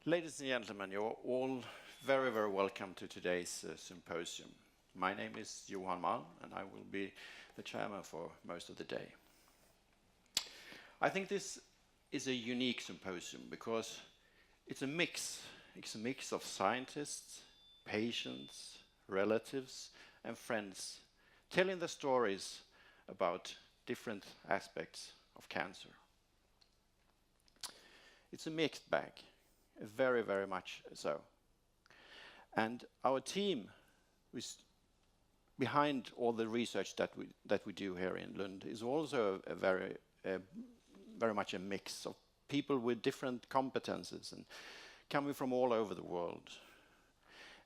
Ladies and gentlemen, you're all very, very welcome to today's symposium. My name is Johan Malm, and I will be the chairman for most of the day. I think this is a unique symposium because it's a mix. It's a mix of scientists, patients, relatives, and friends telling the stories about different aspects of cancer. It's a mixed bag. Very, very much so. And our team is behind all the research that we do here in Lund is also a very much a mix of people with different competences and coming from all over the world.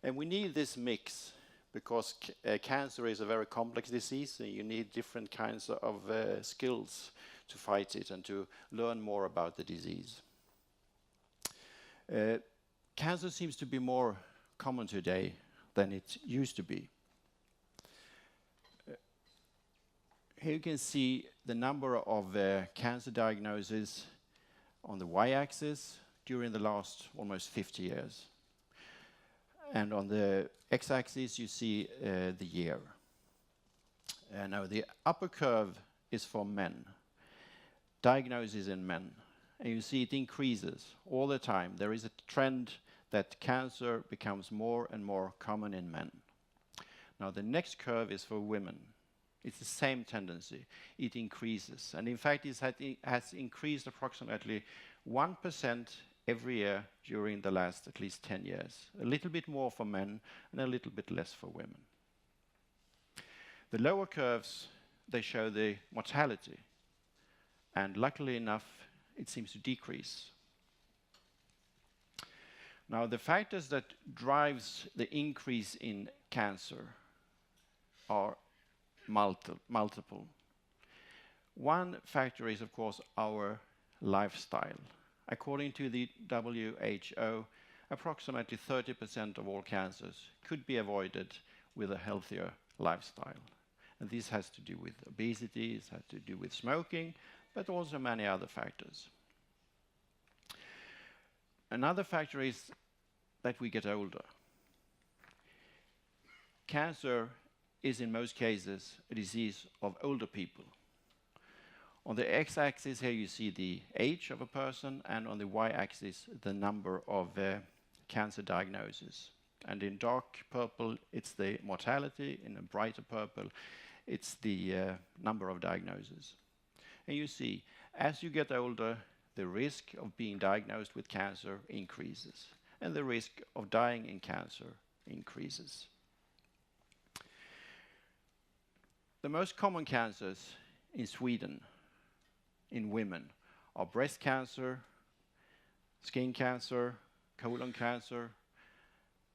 And we need this mix because cancer is a very complex disease, and you need different kinds of skills to fight it and to learn more about the disease. Cancer seems to be more common today than it used to be. Here you can see the number of cancer diagnoses on the y-axis during the last almost 50 years. And on the x-axis you see the year. Now the upper curve is for men, diagnosis in men. And you see it increases all the time. There is a trend that cancer becomes more and more common in men. Now the next curve is for women. It's the same tendency. It increases. And in fact, it has increased approximately 1% every year during the last at least 10 years. A little bit more for men and a little bit less for women. The lower curves, they show the mortality. And luckily enough, it seems to decrease. Now, the factors that drives the increase in cancer are multiple. One factor is, of course, our lifestyle. According to the WHO, approximately 30% of all cancers could be avoided with a healthier lifestyle. And this has to do with obesity, it has to do with smoking, but also many other factors. Another factor is that we get older. Cancer is in most cases a disease of older people. On the x-axis here you see the age of a person, and on the y-axis the number of cancer diagnoses. And in dark purple it's the mortality, in a brighter purple it's the number of diagnoses. And you see, as you get older, the risk of being diagnosed with cancer increases, and the risk of dying in cancer increases. The most common cancers in Sweden, in women, are breast cancer, skin cancer, colon cancer,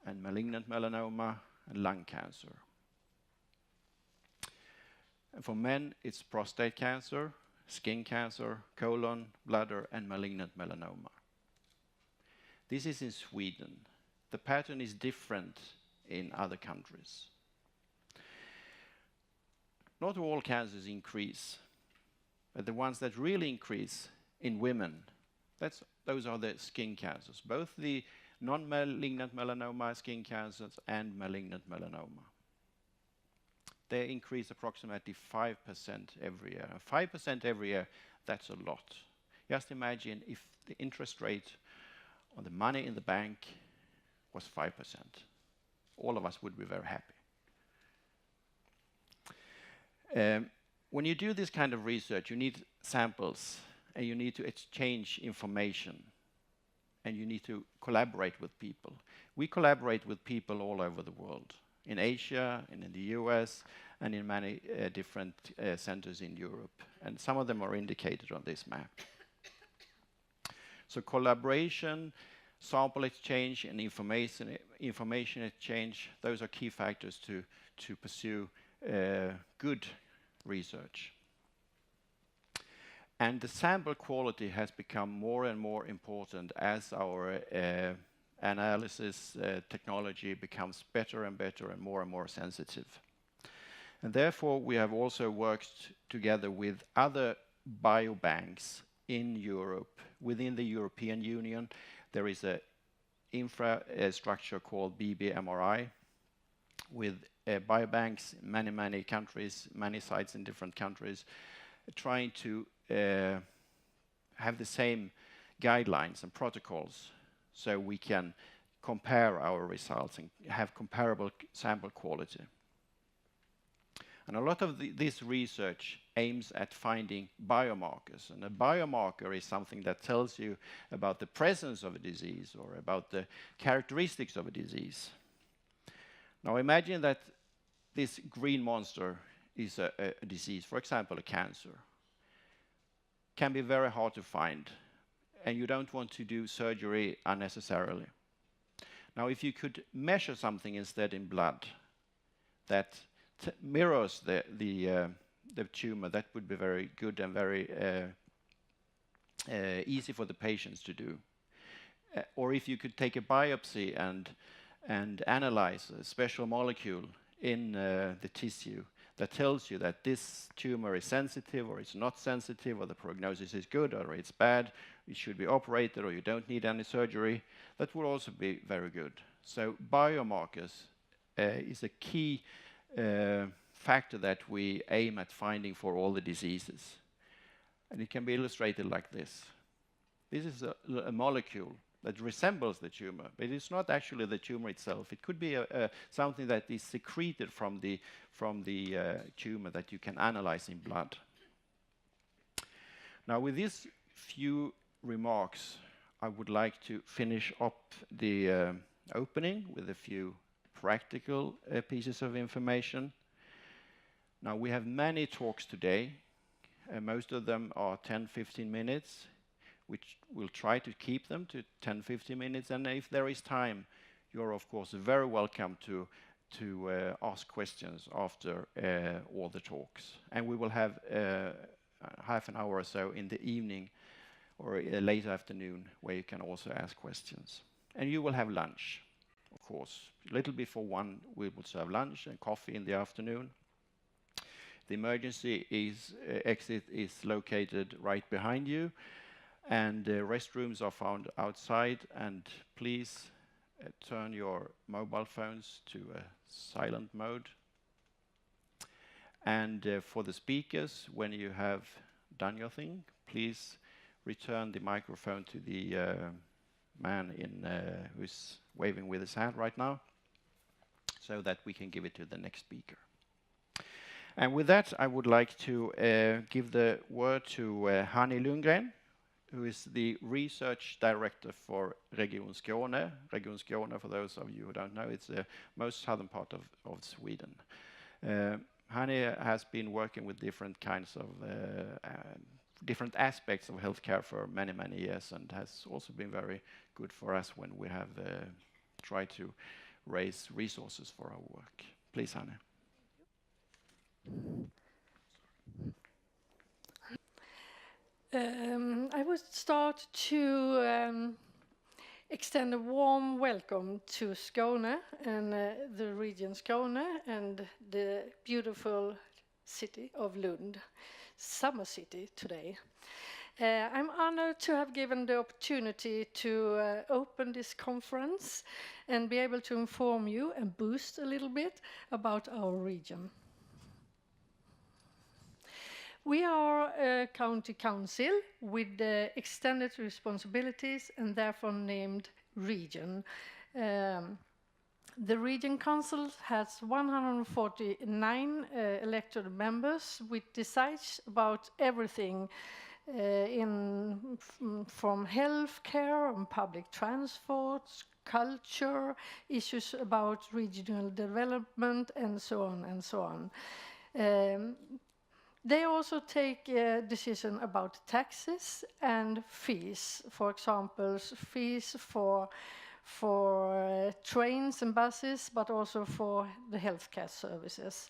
and malignant melanoma, and lung cancer. And for men, it's prostate cancer, skin cancer, colon, bladder, and malignant melanoma. This is in Sweden. The pattern is different in other countries. Not all cancers increase, but the ones that really increase in women, those are the skin cancers, both the non-malignant melanoma skin cancers and malignant melanoma. They increase approximately 5% every year. 5% every year, that's a lot. Just imagine if the interest rate on the money in the bank was 5%. All of us would be very happy. When you do this kind of research, you need samples, and you need to exchange information, and you need to collaborate with people. We collaborate with people all over the world. In Asia, and in the US, and in many different centers in Europe. And some of them are indicated on this map. So collaboration, sample exchange, and information exchange, those are key factors to pursue good research. And the sample quality has become more and more important as our analysis technology becomes better and better and more sensitive. And therefore, we have also worked together with other biobanks in Europe. Within the European Union, there is a infrastructure called BBMRI with biobanks in many, many countries, many sites in different countries, trying to have the same guidelines and protocols so we can compare our results and have comparable sample quality. And a lot of this research aims at finding biomarkers. And a biomarker is something that tells you about the presence of a disease or about the characteristics of a disease. Now imagine that this green monster is a disease, for example, a cancer. Can be very hard to find, and you don't want to do surgery unnecessarily. Now, if you could measure something instead in blood that mirrors the tumor, that would be very good and very easy for the patients to do. Or if you could take a biopsy and analyze a special molecule in the tissue that tells you that this tumor is sensitive or it's not sensitive, or the prognosis is good or it's bad, it should be operated or you don't need any surgery, that would also be very good. So biomarkers is a key factor that we aim at finding for all the diseases. And it can be illustrated like this. This is a molecule that resembles the tumor, but it's not actually the tumor itself. It could be something that is secreted from the tumor that you can analyze in blood. Now, with these few remarks, I would like to finish up the opening with a few practical pieces of information. Now, we have many talks today. Most of them are 10-15 minutes, which we'll try to keep them to 10-15 minutes. And if there is time, you're, of course, very welcome to ask questions after all the talks. And we will have half an hour or so in the evening or late afternoon where you can also ask questions. And you will have lunch, of course. A little before 1, we will serve lunch and coffee in the afternoon. The emergency exit is located right behind you, and restrooms are found outside. And please turn your mobile phones to a silent mode. And for the speakers, when you have done your thing, please return the microphone to the man who's waving with his hand right now, so that we can give it to the next speaker. And with that, I would like to give the word to Hannie Lundgren, who is the research director for Region Skåne. Region Skåne, for those of you who don't know, it's the most southern part of Sweden. Hannie has been working with different kinds of different aspects of healthcare for many, many years, and has also been very good for us when we have tried to raise resources for our work. Please, Hannie. I would start to extend a warm welcome to Skåne and the region Skåne and the beautiful city of Lund, summer city today. I'm honored to have given the opportunity to open this conference and be able to inform you and boost a little bit about our region. We are a county council with extended responsibilities and therefore named region. The region council has 149 elected members, which decides about everything from healthcare and public transport, culture, issues about regional development, and so on and so on. They also take a decision about taxes and fees. For example, fees for trains and buses, but also for the healthcare services.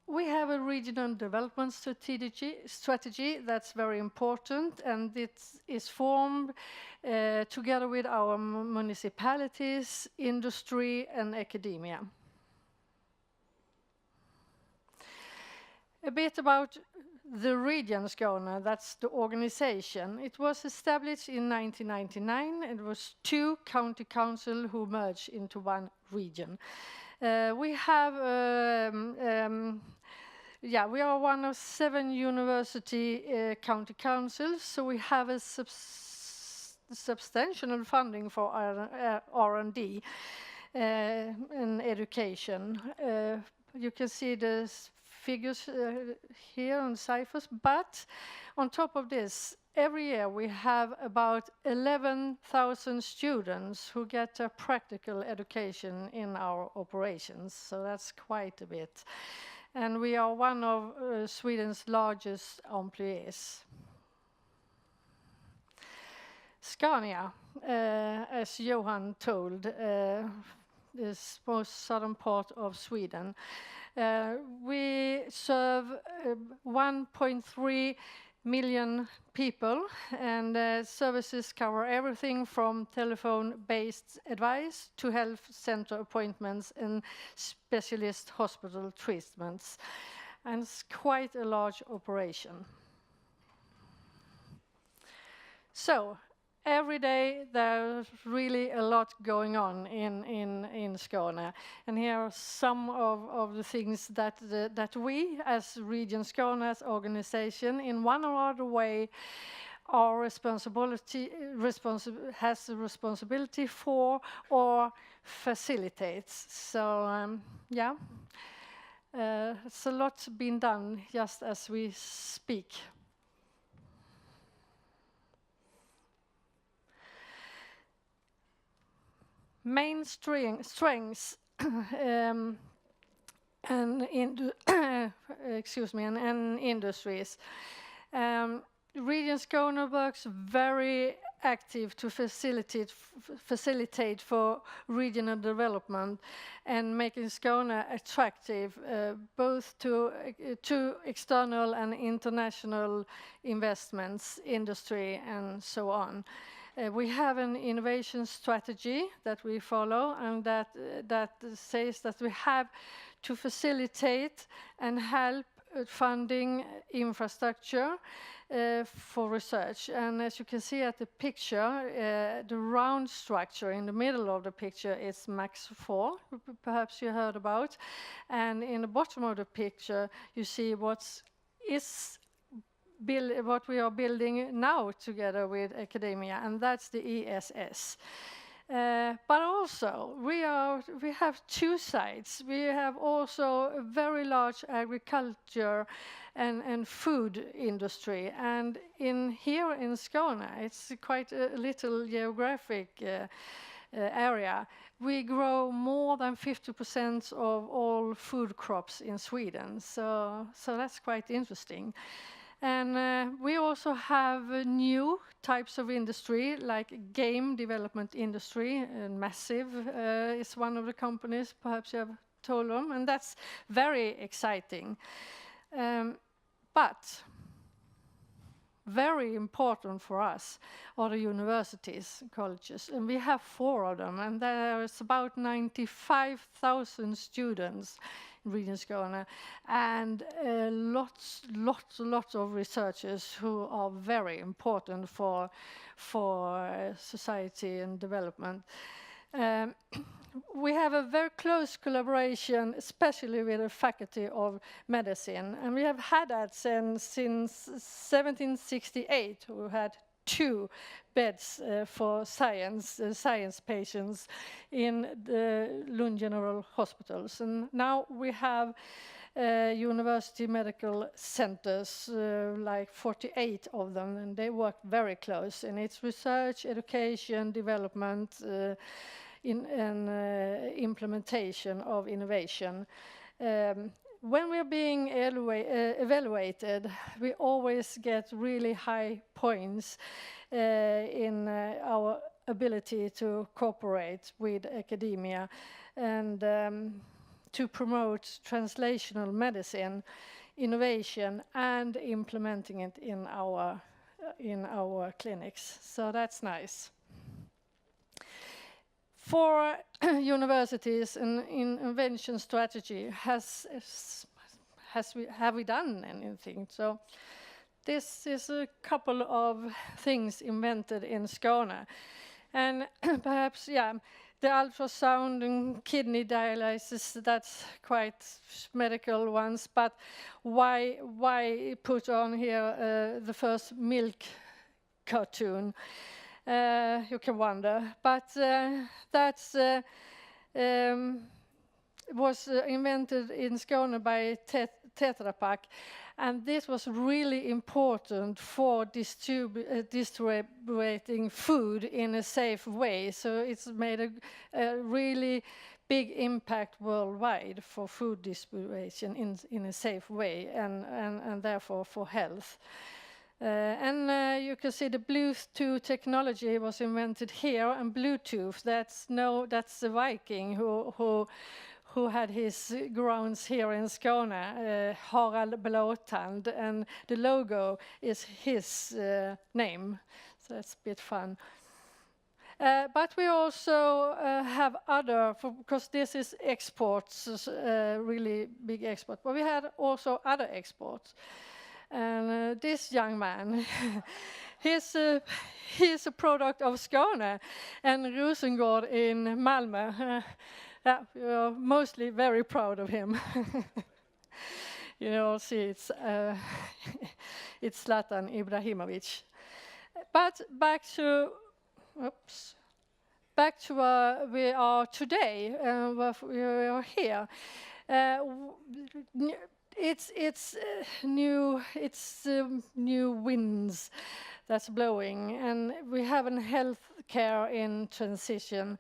We have a regional development strategy that's very important, and it is formed together with our municipalities, industry, and academia. A bit about the region Skåne, that's the organization. It was established in 1999. It was 2 county council who merged into 1 region. We are one of 7 university county councils, so we have a substantial funding for R&D in education. You can see the figures here on ciphers, but on top of this, every year we have about 11,000 students who get a practical education in our operations, so that's quite a bit. And we are one of Sweden's largest employees. Scania, as Johan told, is most southern part of Sweden. We serve 1.3 million people, and services cover everything from telephone-based advice to health center appointments and specialist hospital treatments. And it's quite a large operation. So, every day there's really a lot going on in Skåne, and here are some of the things that we, as Region Skåne, as organization, in one or other way, has a responsibility for or facilitates. So it's a lot being done just as we speak. Main strengths and industries. Region Skåne works very active to facilitate for regional development and making Skåne attractive both to external and international investments, industry, and so on. We have an innovation strategy that we follow, and that says that we have to facilitate and help funding infrastructure for research. And as you can see at the picture, the round structure in the middle of the picture is Max 4, perhaps you heard about. And in the bottom of the picture, you see what we are building now together with academia, and that's the ESS. But also, we have 2 sites. We have also a very large agriculture and food industry, and here in Skåne, it's quite a little geographic area. We grow more than 50% of all food crops in Sweden, so that's quite interesting. And we also have new types of industry, like game development industry, and Massive is one of the companies, perhaps you have told them, and that's very exciting. But very important for us are the universities, colleges, and we have 4 of them, and there's about 95,000 students in Region Skåne, and lots of researchers who are very important for society and development. We have a very close collaboration, especially with the Faculty of Medicine, and we have had that since 1768. We had 2 beds for science patients in the Lund General Hospitals, and now we have university medical centers, like 48 of them, and they work very close, and it's research, education, development, and implementation of innovation. When we're being evaluated, we always get really high points in our ability to cooperate with academia and to promote translational medicine, innovation, and implementing it in our clinics. So that's nice. For universities, an innovation strategy has have we done anything? So this is a couple of things invented in Skåne. And perhaps, the ultrasound and kidney dialysis, that's quite medical ones, but why put on here the first milk cartoon? You can wonder, but that's was invented in Skåne by Tetra Pak, and this was really important for distributing food in a safe way. So it's made a really big impact worldwide for food distribution in a safe way, and therefore for health. You can see the Bluetooth technology was invented here, and Bluetooth, that's the Viking who had his grounds here in Skåne, Harald Blåtand, and the logo is his name, so that's a bit fun. But we also have other, because this is exports, really big export, but we had also other exports. And this young man, he's a product of Skåne and Rosengård in Malmö. We are mostly very proud of him. See, it's Zlatan Ibrahimovic. But back to where we are today, where we are here. It's new winds that's blowing, and we have a healthcare in transition.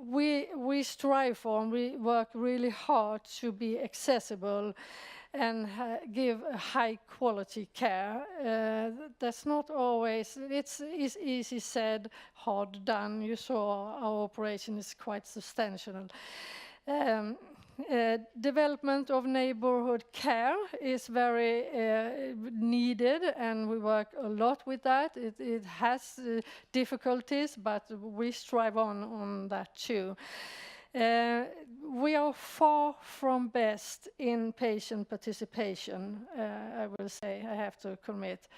We strive for, and we work really hard to be accessible and give high quality care. That's not always, it's easy said, hard done. You saw our operation is quite substantial. Development of neighborhood care is very needed, and we work a lot with that. It has difficulties, but we strive on that too. We are far from best in patient participation, I will say, I have to commit,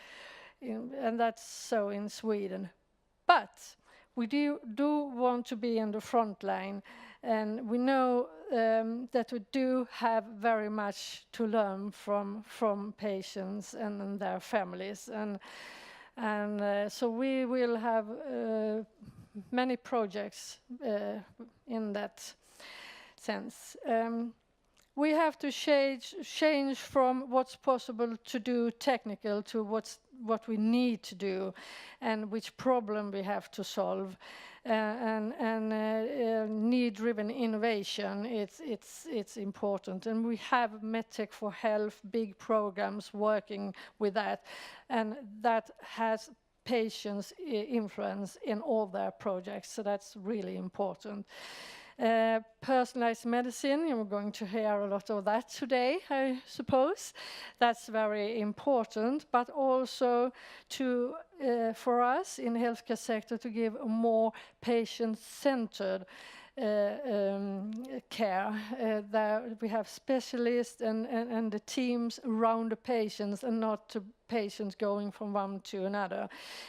and that's so in Sweden. But we do want to be in the front line, and we know that we do have very much to learn from patients and their families, and so we will have many projects in that sense. We have to change from what's possible to do technical to what we need to do, and which problem we have to solve, and need-driven innovation. It's important, and we have MedTech for Health, big programs working with that, and that has patients' influence in all their projects. So that's really important. Personalized medicine, and we're going to hear a lot of that today, I suppose. That's very important, but also for us in the healthcare sector to give a more patient-centered care. There we have specialists and the teams around the patients, and not to patients going from one to another,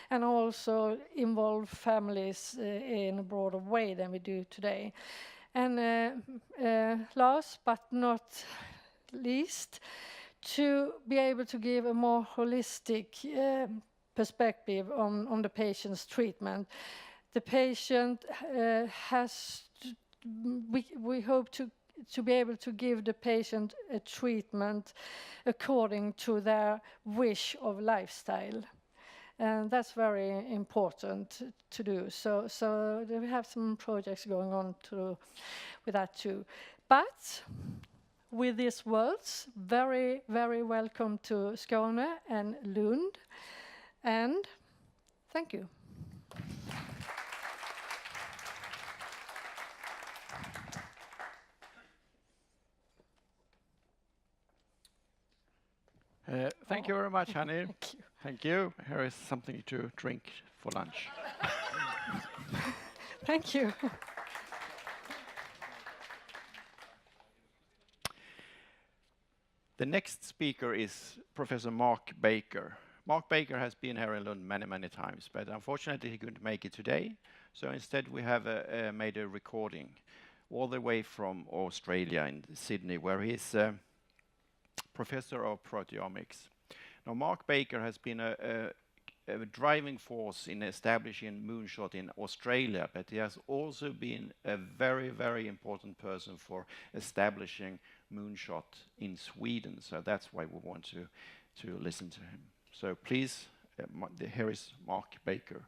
and also involve families in a broader way than we do today. And last but not least, to be able to give a more holistic perspective on the patient's treatment. The patient we hope to be able to give the patient a treatment according to their wish of lifestyle. And that's very important to do. So we have some projects going on with that too. But with these words, very, very welcome to Skåne and Lund. And thank you. Thank you very much, Hannie. Thank you. Thank you. Here is something to drink for lunch. Thank you. The next speaker is Professor Mark Baker. Mark Baker has been here in Lund many, many times, but unfortunately he couldn't make it today. So instead we have made a recording all the way from Australia in Sydney, where he's Professor of Proteomics. Now, Mark Baker has been a driving force in establishing Moonshot in Australia, but he has also been a very, very important person for establishing Moonshot in Sweden. So that's why we want to listen to him. So please, here is Mark Baker.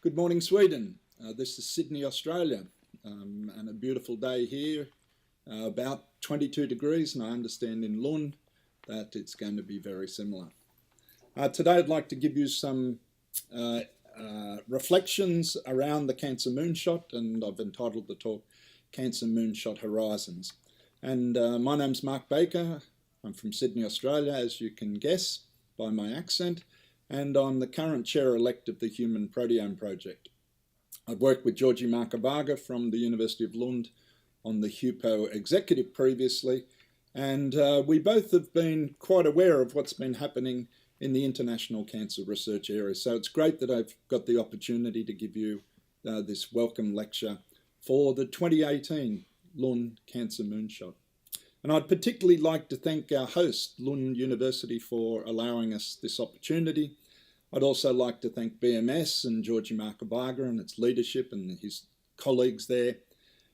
Good morning, Sweden. This is Sydney, Australia, and a beautiful day here, about 22 degrees, and I understand in Lund that it's going to be very similar. Today I'd like to give you some reflections around the Cancer Moonshot, and I've entitled the talk Cancer Moonshot Horizons. And my name's Mark Baker. I'm from Sydney, Australia, as you can guess by my accent, and I'm the current chair-elect of the Human Proteome Project. I've worked with György Marko-Varga from the University of Lund on the HUPO executive previously, and we both have been quite aware of what's been happening in the international cancer research area. So it's great that I've got the opportunity to give you this welcome lecture for the 2018 Lund Cancer Moonshot. And I'd particularly like to thank our host, Lund University, for allowing us this opportunity. I'd also like to thank BMS and György Marko-Varga and its leadership and his colleagues there,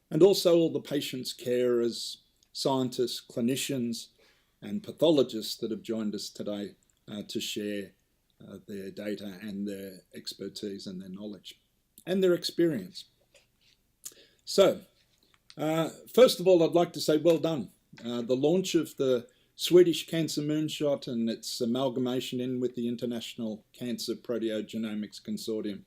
and also all the patients, carers, scientists, clinicians, and pathologists that have joined us today to share their data and their expertise and their knowledge and their experience. So, first of all, I'd like to say well done. The launch of the Swedish Cancer Moonshot and its amalgamation in with the International Cancer Proteogenomics Consortium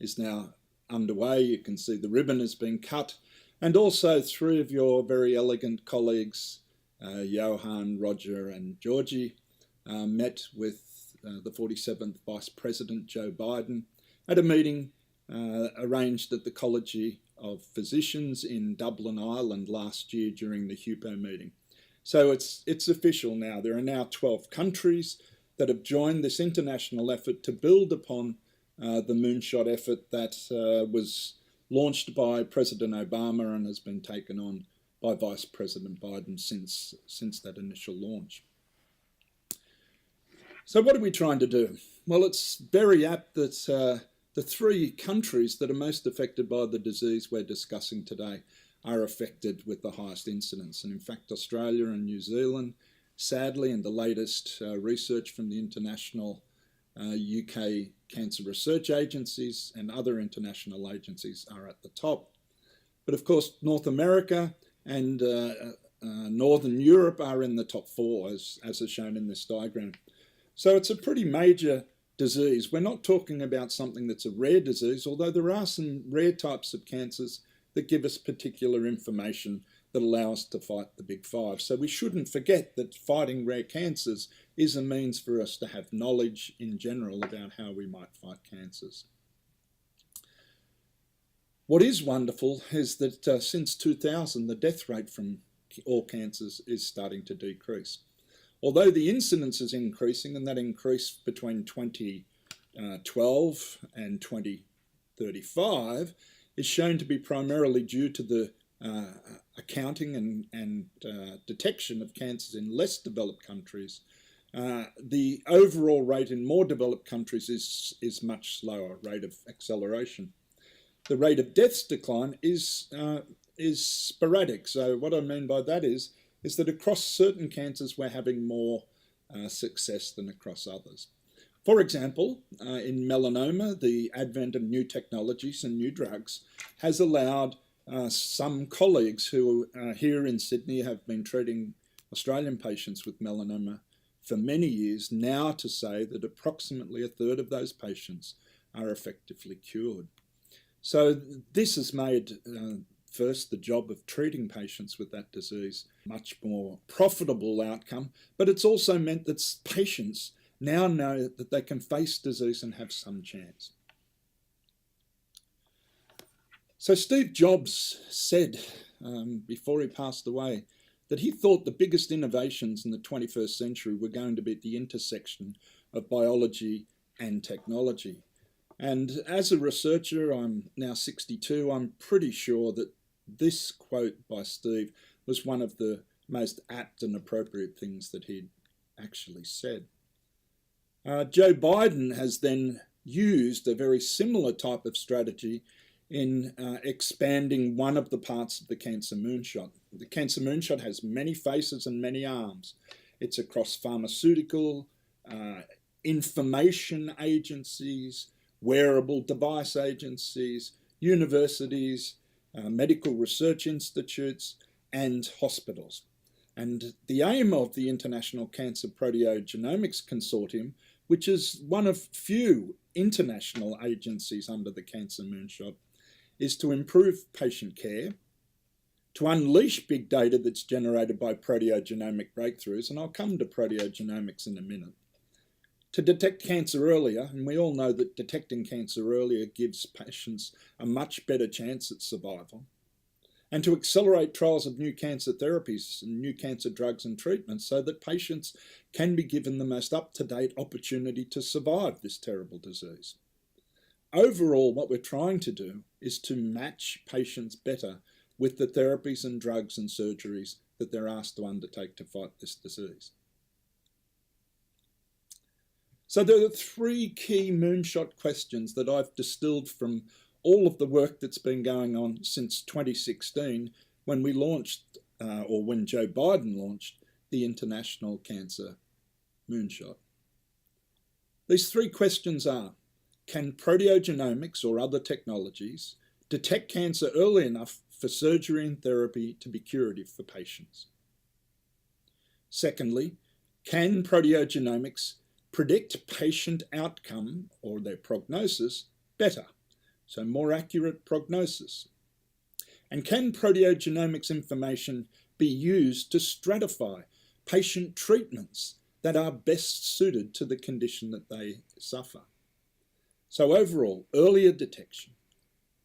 is now underway. You can see the ribbon has been cut, and also three of your very elegant colleagues, Johan, Roger and György, met with the 47th Vice President Joe Biden at a meeting arranged at the College of Physicians in Dublin, Ireland last year during the HUPO meeting. So it's official now. There are now 12 countries that have joined this international effort to build upon the Moonshot effort that was launched by President Obama and has been taken on by Vice President Biden since that initial launch. So what are we trying to do? Well, it's very apt that the three countries that are most affected by the disease we're discussing today are affected with the highest incidence. And in fact, Australia and New Zealand, sadly, in the latest research from the international UK cancer research agencies and other international agencies, are at the top. But of course, North America and Northern Europe are in the top four, as is shown in this diagram. So it's a pretty major disease. We're not talking about something that's a rare disease, although there are some rare types of cancers that give us particular information that allow us to fight the big five. So we shouldn't forget that fighting rare cancers is a means for us to have knowledge in general about how we might fight cancers. What is wonderful is that since 2000, the death rate from all cancers is starting to decrease. Although the incidence is increasing, and that increased between 2012 and 2035, is shown to be primarily due to the accounting and detection of cancers in less developed countries. The overall rate in more developed countries is much slower, rate of acceleration. The rate of deaths decline is sporadic. So what I mean by that is that across certain cancers we're having more success than across others. For example, in melanoma, the advent of new technologies and new drugs has allowed some colleagues who here in Sydney have been treating Australian patients with melanoma for many years now to say that approximately a third of those patients are effectively cured. So this has made first the job of treating patients with that disease much more profitable outcome, but it's also meant that patients now know that they can face disease and have some chance. So Steve Jobs said before he passed away that he thought the biggest innovations in the 21st century were going to be at the intersection of biology and technology. And as a researcher, I'm now 62, I'm pretty sure that this quote by Steve was one of the most apt and appropriate things that he'd actually said. Joe Biden has then used a very similar type of strategy in expanding one of the parts of the Cancer Moonshot. The Cancer Moonshot has many faces and many arms. It's across pharmaceutical, information agencies, wearable device agencies, universities, medical research institutes, and hospitals. And the aim of the International Cancer Proteogenomics Consortium, which is one of few international agencies under the Cancer Moonshot, is to improve patient care, to unleash big data that's generated by proteogenomic breakthroughs, and I'll come to proteogenomics in a minute, to detect cancer earlier, and we all know that detecting cancer earlier gives patients a much better chance at survival, and to accelerate trials of new cancer therapies and new cancer drugs and treatments so that patients can be given the most up-to-date opportunity to survive this terrible disease. Overall, what we're trying to do is to match patients better with the therapies and drugs and surgeries that they're asked to undertake to fight this disease. So there are three key moonshot questions that I've distilled from all of the work that's been going on since 2016 when we launched, or when Joe Biden launched, the International Cancer Moonshot. These three questions are: can proteogenomics or other technologies detect cancer early enough for surgery and therapy to be curative for patients? Secondly, can proteogenomics predict patient outcome or their prognosis better, so more accurate prognosis? And can proteogenomics information be used to stratify patient treatments that are best suited to the condition that they suffer? So overall, earlier detection,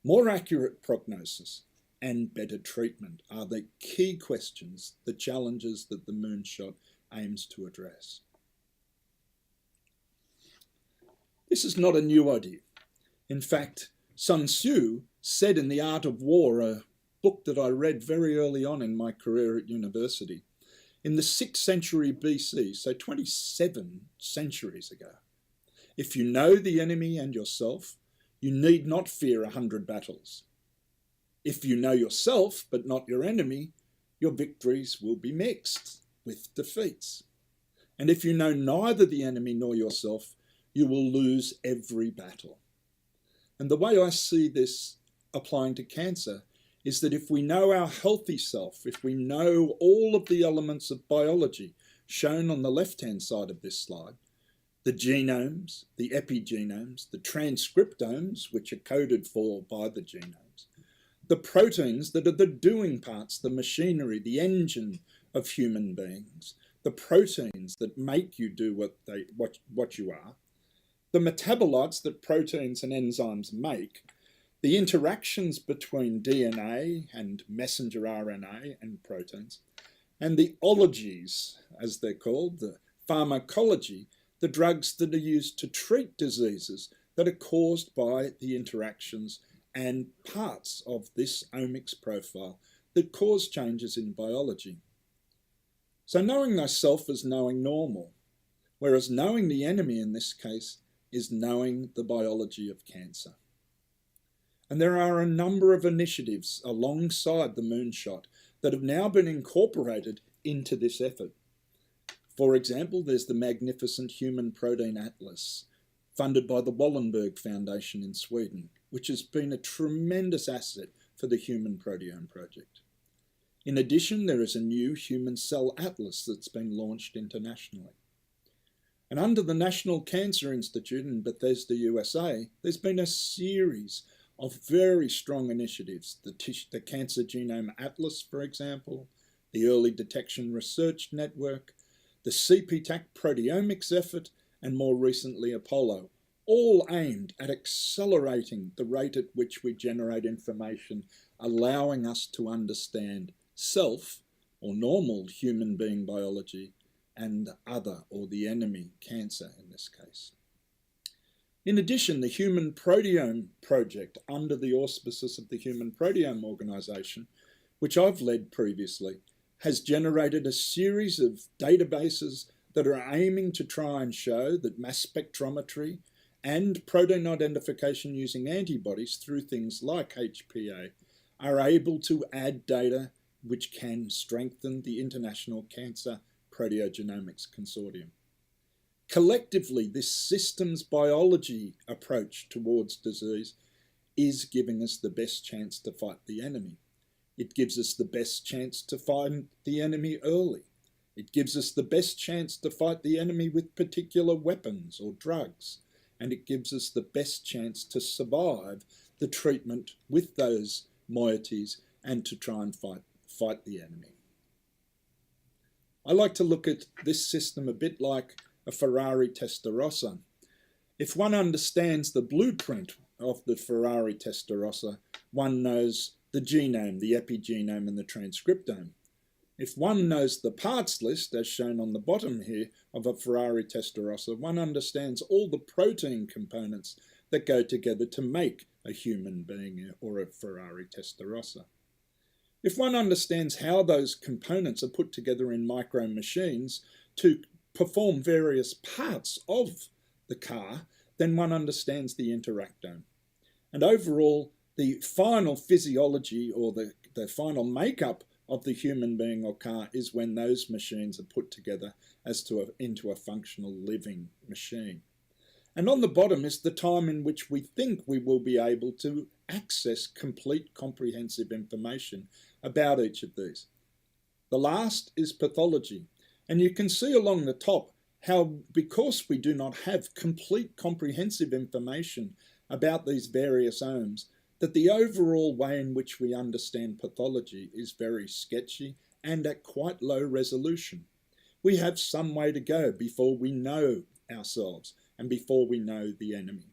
more accurate prognosis, and better treatment are the key questions, the challenges that the Moonshot aims to address. This is not a new idea. In fact, Sun Tzu said in The Art of War, a book that I read very early on in my career at university, in the 6th century BC, so 27 centuries ago, if you know the enemy and yourself, you need not fear 100 battles. If you know yourself but not your enemy, your victories will be mixed with defeats. And if you know neither the enemy nor yourself, you will lose every battle. And the way I see this applying to cancer is that if we know our healthy self, if we know all of the elements of biology shown on the left-hand side of this slide, the genomes, the epigenomes, the transcriptomes, which are coded for by the genomes, the proteins that are the doing parts, the machinery, the engine of human beings, the proteins that make you do what you are, the metabolites that proteins and enzymes make, the interactions between DNA and messenger RNA and proteins, and the ologies, as they're called, the pharmacology, the drugs that are used to treat diseases that are caused by the interactions and parts of this omics profile that cause changes in biology. So knowing thyself is knowing normal, whereas knowing the enemy in this case is knowing the biology of cancer. And there are a number of initiatives alongside the Moonshot that have now been incorporated into this effort. For example, there's the magnificent Human Protein Atlas, funded by the Wallenberg Foundation in Sweden, which has been a tremendous asset for the Human Proteome Project. In addition, there is a new Human Cell Atlas that's been launched internationally. And under the National Cancer Institute in Bethesda, USA, there's been a series of very strong initiatives. The Cancer Genome Atlas, for example, the Early Detection Research Network, the CPTAC proteomics effort, and more recently Apollo, all aimed at accelerating the rate at which we generate information, allowing us to understand self, or normal human being biology, and other, or the enemy, cancer in this case. In addition, the Human Proteome Project, under the auspices of the Human Proteome Organisation, which I've led previously, has generated a series of databases that are aiming to try and show that mass spectrometry and protein identification using antibodies through things like HPA are able to add data which can strengthen the International Cancer Proteogenomics Consortium. Collectively, this systems biology approach towards disease is giving us the best chance to fight the enemy. It gives us the best chance to find the enemy early. It gives us the best chance to fight the enemy with particular weapons or drugs. And it gives us the best chance to survive the treatment with those moieties and to try and fight the enemy. I like to look at this system a bit like a Ferrari Testarossa. If one understands the blueprint of the Ferrari Testarossa, one knows the genome, the epigenome, and the transcriptome. If one knows the parts list, as shown on the bottom here, of a Ferrari Testarossa, one understands all the protein components that go together to make a human being or a Ferrari Testarossa. If one understands how those components are put together in micro machines to perform various parts of the car, then one understands the interactome. And overall, the final physiology or the final makeup of the human being or car is when those machines are put together into a functional living machine. And on the bottom is the time in which we think we will be able to access complete comprehensive information about each of these. The last is pathology. And you can see along the top how, because we do not have complete comprehensive information about these various omes, that the overall way in which we understand pathology is very sketchy and at quite low resolution. We have some way to go before we know ourselves and before we know the enemy.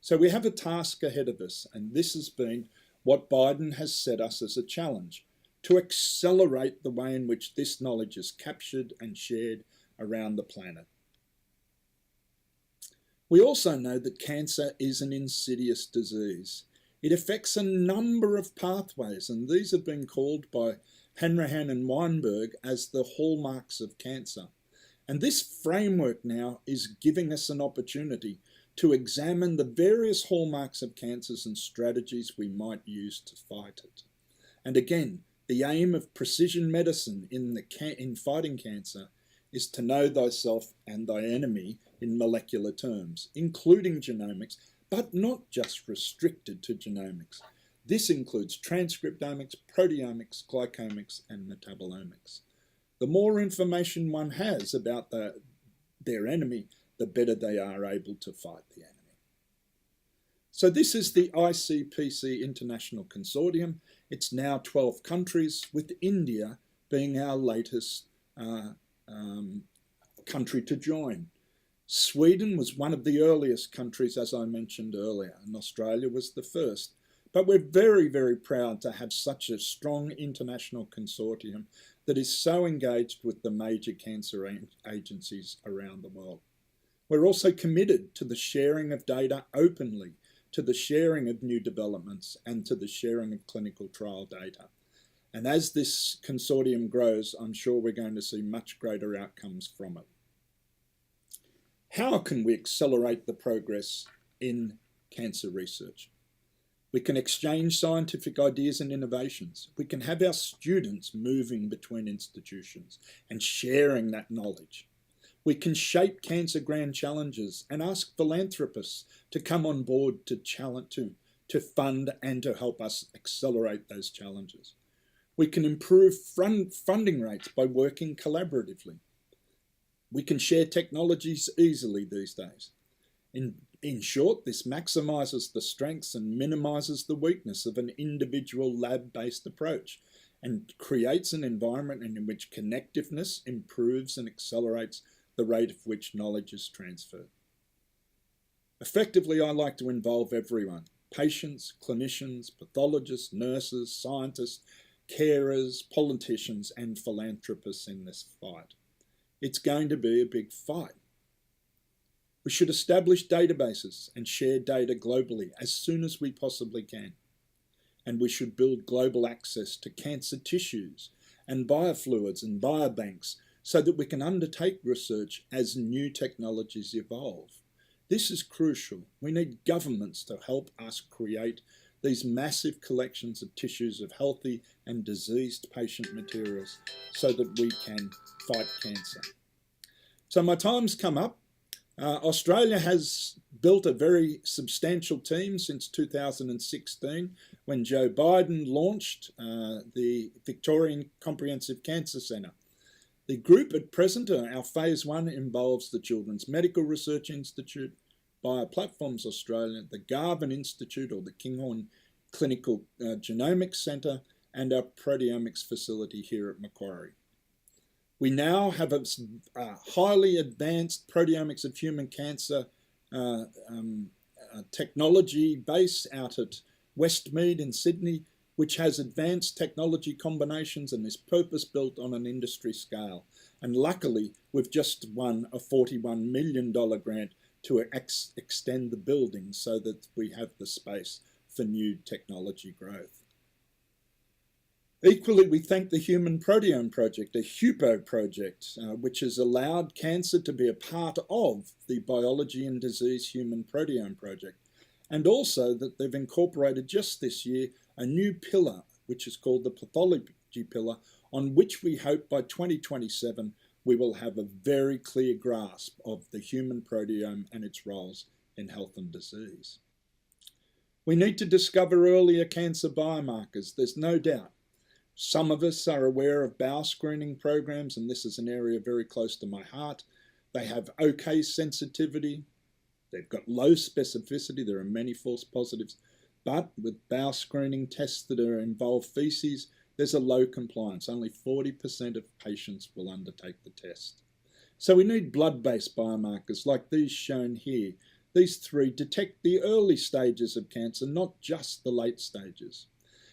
So we have a task ahead of us, and this has been what Biden has set us as a challenge, to accelerate the way in which this knowledge is captured and shared around the planet. We also know that cancer is an insidious disease. It affects a number of pathways, and these have been called by Hanrahan and Weinberg as the hallmarks of cancer. And this framework now is giving us an opportunity to examine the various hallmarks of cancers and strategies we might use to fight it. And again, the aim of precision medicine in fighting cancer is to know thyself and thy enemy in molecular terms, including genomics, but not just restricted to genomics. This includes transcriptomics, proteomics, glycomics, and metabolomics. The more information one has about their enemy, the better they are able to fight the enemy. So this is the ICPC International Consortium. It's now 12 countries, with India being our latest country to join. Sweden was one of the earliest countries, as I mentioned earlier, and Australia was the first. But we're very, very proud to have such a strong international consortium that is so engaged with the major cancer agencies around the world. We're also committed to the sharing of data openly, to the sharing of new developments, and to the sharing of clinical trial data. And as this consortium grows, I'm sure we're going to see much greater outcomes from it. How can we accelerate the progress in cancer research? We can exchange scientific ideas and innovations. We can have our students moving between institutions and sharing that knowledge. We can shape cancer grand challenges and ask philanthropists to come on board to fund and to help us accelerate those challenges. We can improve funding rates by working collaboratively. We can share technologies easily these days. In short, this maximizes the strengths and minimizes the weakness of an individual lab-based approach and creates an environment in which connectiveness improves and accelerates the rate at which knowledge is transferred. Effectively, I like to involve everyone: patients, clinicians, pathologists, nurses, scientists, carers, politicians, and philanthropists in this fight. It's going to be a big fight. We should establish databases and share data globally as soon as we possibly can. And we should build global access to cancer tissues and biofluids and biobanks so that we can undertake research as new technologies evolve. This is crucial. We need governments to help us create these massive collections of tissues of healthy and diseased patient materials so that we can fight cancer. So my time's come up. Australia has built a very substantial team since 2016 when Joe Biden launched the Victorian Comprehensive Cancer Centre. The group at present, our phase 1, involves the Children's Medical Research Institute, Bioplatforms Australia, the Garvan Institute or the Kinghorn Clinical Genomics Centre, and our proteomics facility here at Macquarie. We now have a highly advanced proteomics of human cancer technology base out at Westmead in Sydney, which has advanced technology combinations and is purpose-built on an industry scale. And luckily, we've just won a $41 million grant to extend the building so that we have the space for new technology growth. Equally, we thank the Human Proteome Project, a HUPO project, which has allowed cancer to be a part of the Biology and Disease Human Proteome Project, and also that they've incorporated just this year a new pillar, which is called the Pathology Pillar, on which we hope by 2027 we will have a very clear grasp of the human proteome and its roles in health and disease. We need to discover earlier cancer biomarkers, there's no doubt. Some of us are aware of bowel screening programs, and this is an area very close to my heart. They have okay sensitivity, they've got low specificity, there are many false positives, but with bowel screening tests that involve feces, there's a low compliance. Only 40% of patients will undertake the test. So we need blood-based biomarkers like these shown here. These three detect the early stages of cancer, not just the late stages.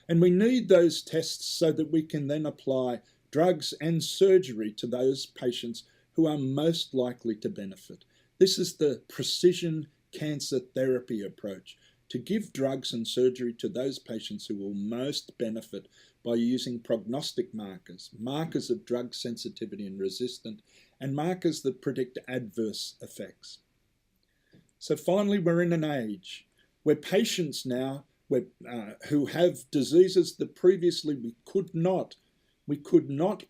And we need those tests so that we can then apply drugs and surgery to those patients who are most likely to benefit. This is the precision cancer therapy approach, to give drugs and surgery to those patients who will most benefit by using prognostic markers, markers of drug sensitivity and resistance, and markers that predict adverse effects. So finally, we're in an age where patients now who have diseases that previously we could not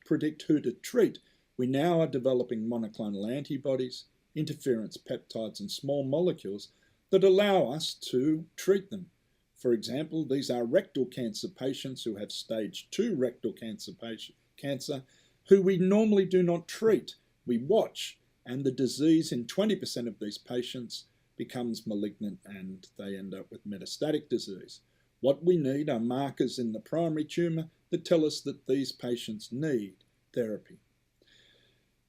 predict who to treat. We now are developing monoclonal antibodies, interference peptides and small molecules that allow us to treat them. For example, these are rectal cancer patients who have stage 2 rectal cancer who we normally do not treat. We watch, and the disease in 20% of these patients becomes malignant and they end up with metastatic disease. What we need are markers in the primary tumour that tell us that these patients need therapy.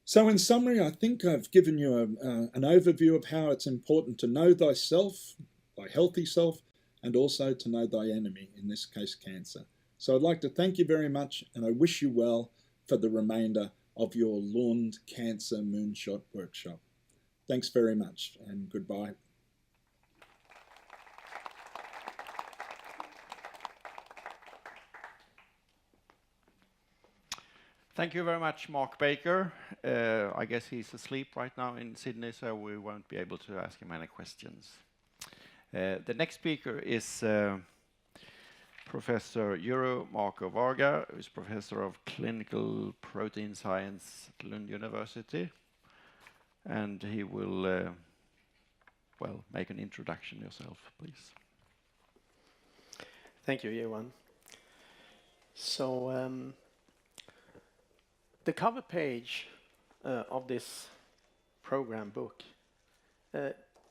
So in summary, I think I've given you an overview of how it's important to know thyself, thy healthy self, and also to know thy enemy, in this case cancer. So I'd like to thank you very much, and I wish you well for the remainder of your Lund Cancer Moonshot workshop. Thanks very much, and goodbye. Thank you very much, Mark Baker. I guess he's asleep right now in Sydney, so we won't be able to ask him any questions. The next speaker is Professor Marko-Varga, who is Professor of Clinical Protein Science at Lund University. And he will, well, make an introduction yourself, please. Thank you, Johan. So, the cover page of this program book,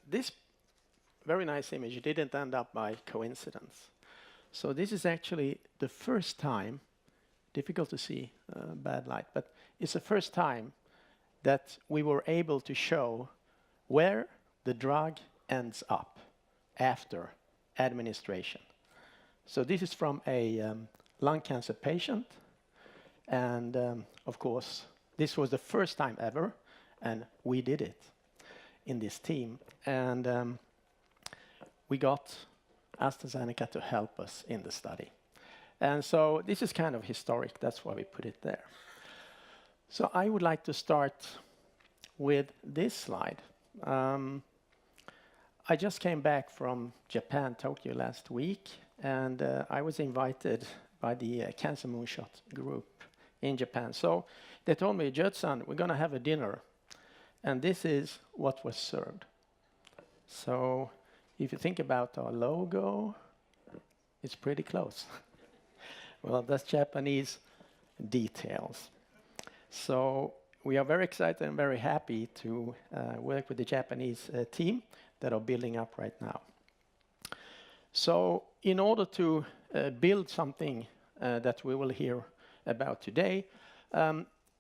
this very nice image didn't end up by coincidence. So this is actually the first time, difficult to see bad light, but it's the first time that we were able to show where the drug ends up after administration. So this is from a lung cancer patient, and of course this was the first time ever, and we did it in this team, and we got AstraZeneca to help us in the study. And so this is kind of historic, that's why we put it there. So I would like to start with this slide. I just came back from Japan, Tokyo last week, and I was invited by the Cancer Moonshot group in Japan. So they told me, György, we're going to have a dinner, and this is what was served. So if you think about our logo, it's pretty close. Well, that's Japanese details. So we are very excited and very happy to work with the Japanese team that are building up right now. So in order to build something that we will hear about today,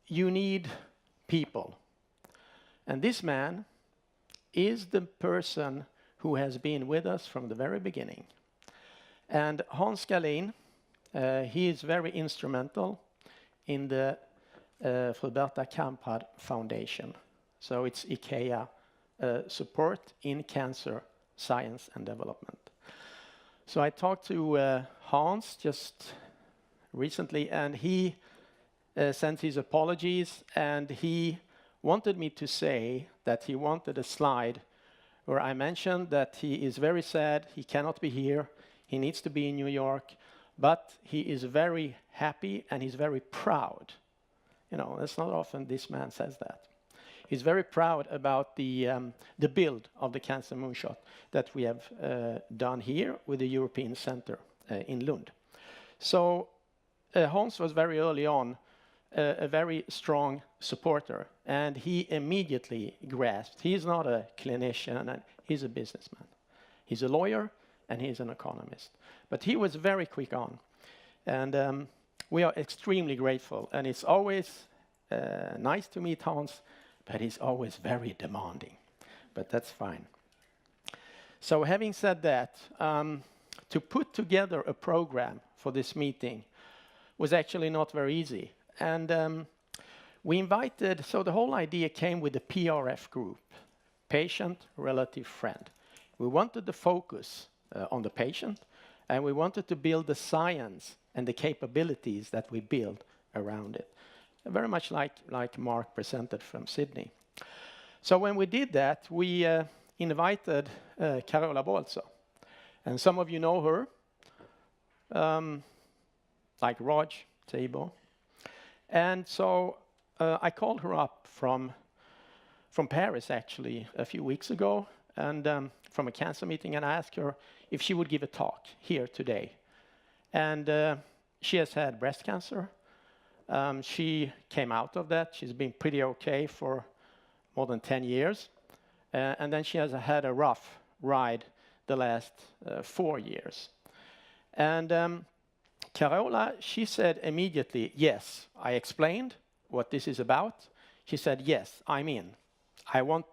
you need people. And this man is the person who has been with us from the very beginning. And Hans Galin, he is very instrumental in the Berta Kamprad Foundation. So it's IKEA support in cancer science and development. So I talked to Hans just recently, and he sent his apologies, and he wanted me to say that he wanted a slide where I mentioned that he is very sad, he cannot be here, he needs to be in New York, but he is very happy and he's very proud. You know, it's not often this man says that. He's very proud about the build of the Cancer Moonshot that we have done here with the European Center in Lund. So Hans was very early on a very strong supporter, and he immediately grasped. He's not a clinician, and he's a businessman. He's a lawyer, and he's an economist. But he was very quick on, and we are extremely grateful. And it's always nice to meet Hans, but he's always very demanding. But that's fine. So having said that, to put together a program for this meeting was actually not very easy. And we invited, so the whole idea came with the PRF group, patient, relative, friend. We wanted the focus on the patient, and we wanted to build the science and the capabilities that we build around it. Very much like Mark presented from Sydney. So when we did that, we invited Carola Bolzo. And some of you know her, like Raj, Tabo. And so I called her up from Paris, actually, a few weeks ago, and from a cancer meeting, and I asked her if she would give a talk here today. And she has had breast cancer. She came out of that. She's been pretty okay for more than 10 years. And then she has had a rough ride the last 4 years. And Carola, she said immediately, yes. I explained what this is about. She said, yes, I'm in. I want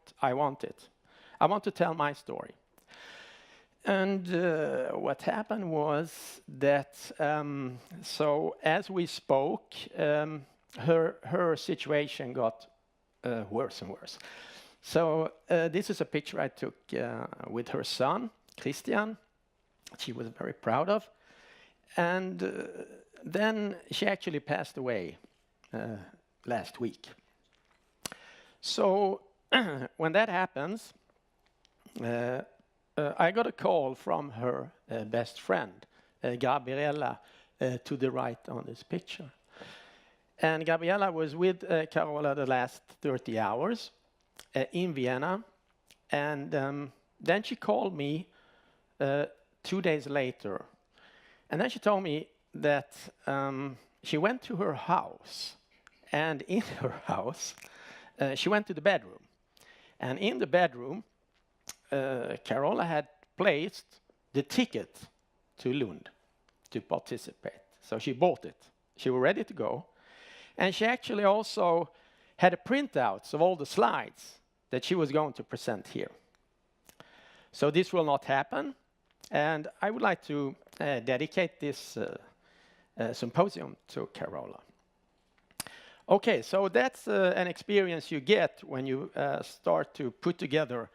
it. I want to tell my story. And what happened was that, so as we spoke, her situation got worse and worse. So this is a picture I took with her son, Christian. She was very proud of. And then she actually passed away last week. So when that happens, I got a call from her best friend, Gabriella, to the right on this picture. And Gabriella was with Carola the last 30 hours in Vienna. And then she called me 2 days later. And then she told me that she went to her house. And in her house, she went to the bedroom. And in the bedroom, Carola had placed the ticket to Lund to participate. So she bought it. She was ready to go. And she actually also had a printouts of all the slides that she was going to present here. So this will not happen. And I would like to dedicate this symposium to Carola. Okay, so that's an experience you get when you start to put together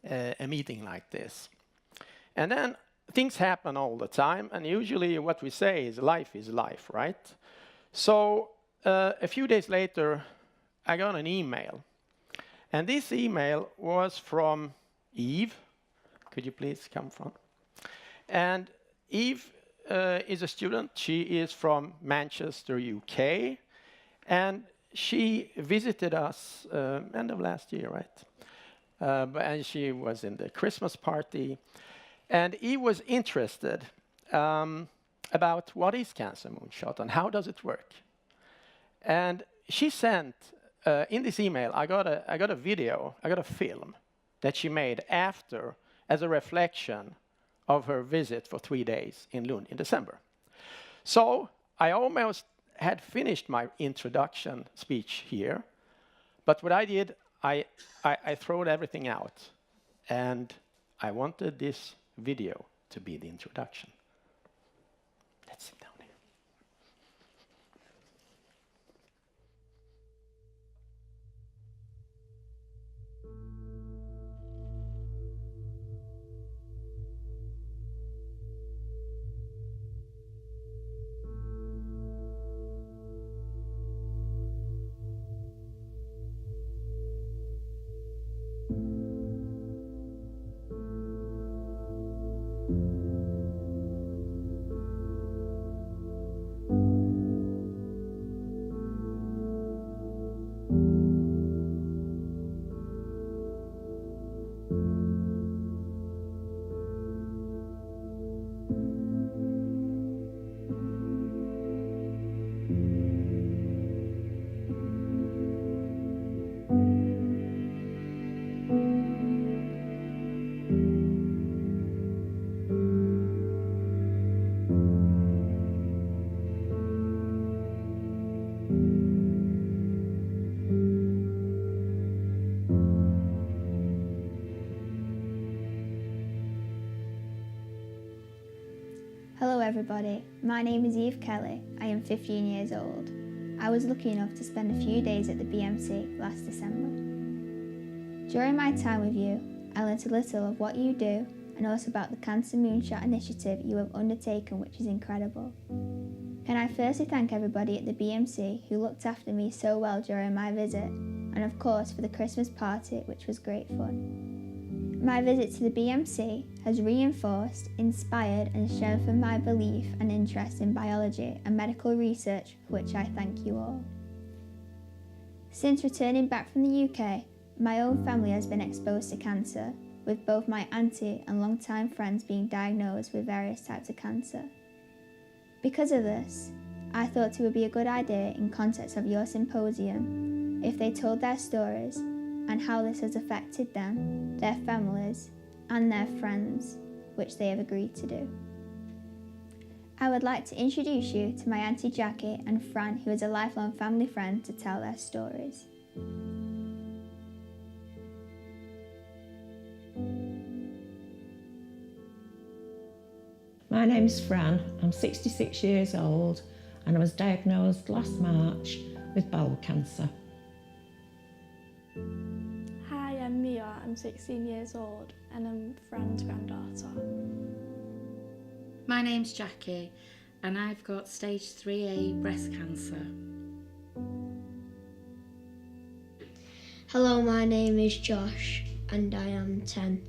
a meeting like this. And then things happen all the time, and usually what we say is life, right? So a few days later, I got an email. And this email was from Eve. Could you please come front? And Eve is a student. She is from Manchester, UK. And she visited us end of last year, right? And she was in the Christmas party. And Eve was interested about what is Cancer Moonshot and how does it work. And she sent, in this email, I got a video, I got a film that she made after as a reflection of her visit for 3 days in Lund in December. So I almost had finished my introduction speech here, but what I did, I threw everything out, and I wanted this video to be the introduction. Let's sit down here. Hello everybody, my name is Eve Kelly, I am 15 years old. I was lucky enough to spend a few days at the BMC last December. During my time with you, I learnt a little of what you do and also about the Cancer Moonshot initiative you have undertaken, which is incredible. Can I firstly thank everybody at the BMC who looked after me so well during my visit, and of course for the Christmas party, which was great fun. My visit to the BMC has reinforced, inspired and strengthened my belief and interest in biology and medical research, for which I thank you all. Since returning back from the UK, my own family has been exposed to cancer, with both my auntie and long-time friends being diagnosed with various types of cancer. Because of this, I thought it would be a good idea in context of your symposium if they told their stories and how this has affected them, their families, and their friends, which they have agreed to do. I would like to introduce you to my Auntie Jackie and Fran, who is a lifelong family friend, to tell their stories. My name's Fran, I'm 66 years old and I was diagnosed last March with bowel cancer. Hi, I'm Mia, I'm 16 years old and I'm Fran's granddaughter. My name's Jackie and I've got stage 3A breast cancer. Hello, my name is Josh and I am 10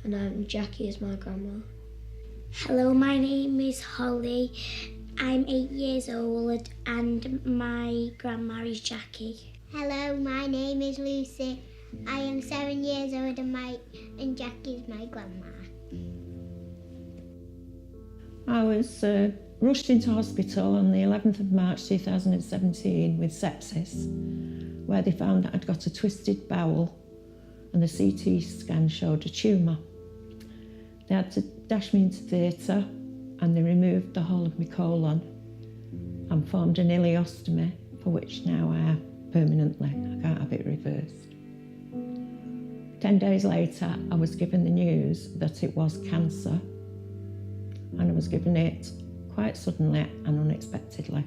and Jackie is my grandma. Hello, my name is Holly. I'm 8 years old and my grandma is Jackie. Hello, my name is Lucy. I am 7 years old and Jackie is my grandma. I was rushed into hospital on the 11th of March 2017 with sepsis, where they found that I'd got a twisted bowel and the CT scan showed a tumour. They had to dash me into theatre and they removed the whole of my colon and formed an ileostomy, for which now I have permanently. I can't have it reversed. 10 days later, I was given the news that it was cancer, and I was given it quite suddenly and unexpectedly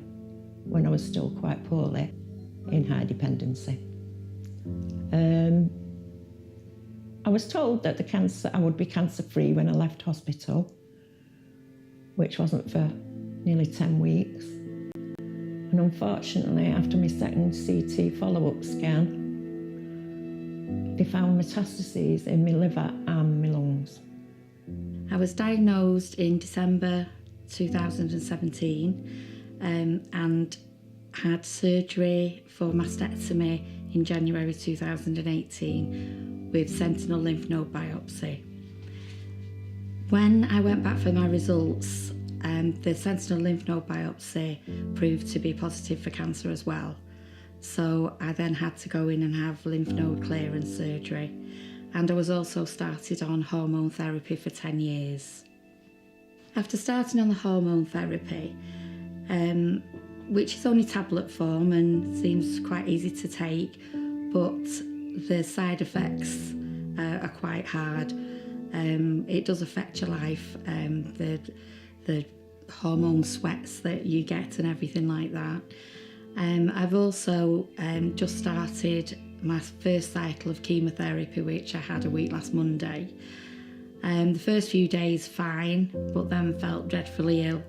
when I was still quite poorly in high dependency. I was told that I would be cancer-free when I left hospital, which wasn't for nearly 10 weeks. And unfortunately, after my second CT follow-up scan, they found metastases in my liver and my lungs. I was diagnosed in December 2017 and had surgery for mastectomy in January 2018 with sentinel lymph node biopsy. When I went back for my results, the sentinel lymph node biopsy proved to be positive for cancer as well. So I then had to go in and have lymph node clearance surgery. And I was also started on hormone therapy for 10 years. After starting on the hormone therapy, which is only tablet form and seems quite easy to take, but the side effects are quite hard. It does affect your life, the hormone sweats that you get and everything like that. I've also just started my first cycle of chemotherapy, which I had a week last Monday. The first few days fine, but then felt dreadfully ill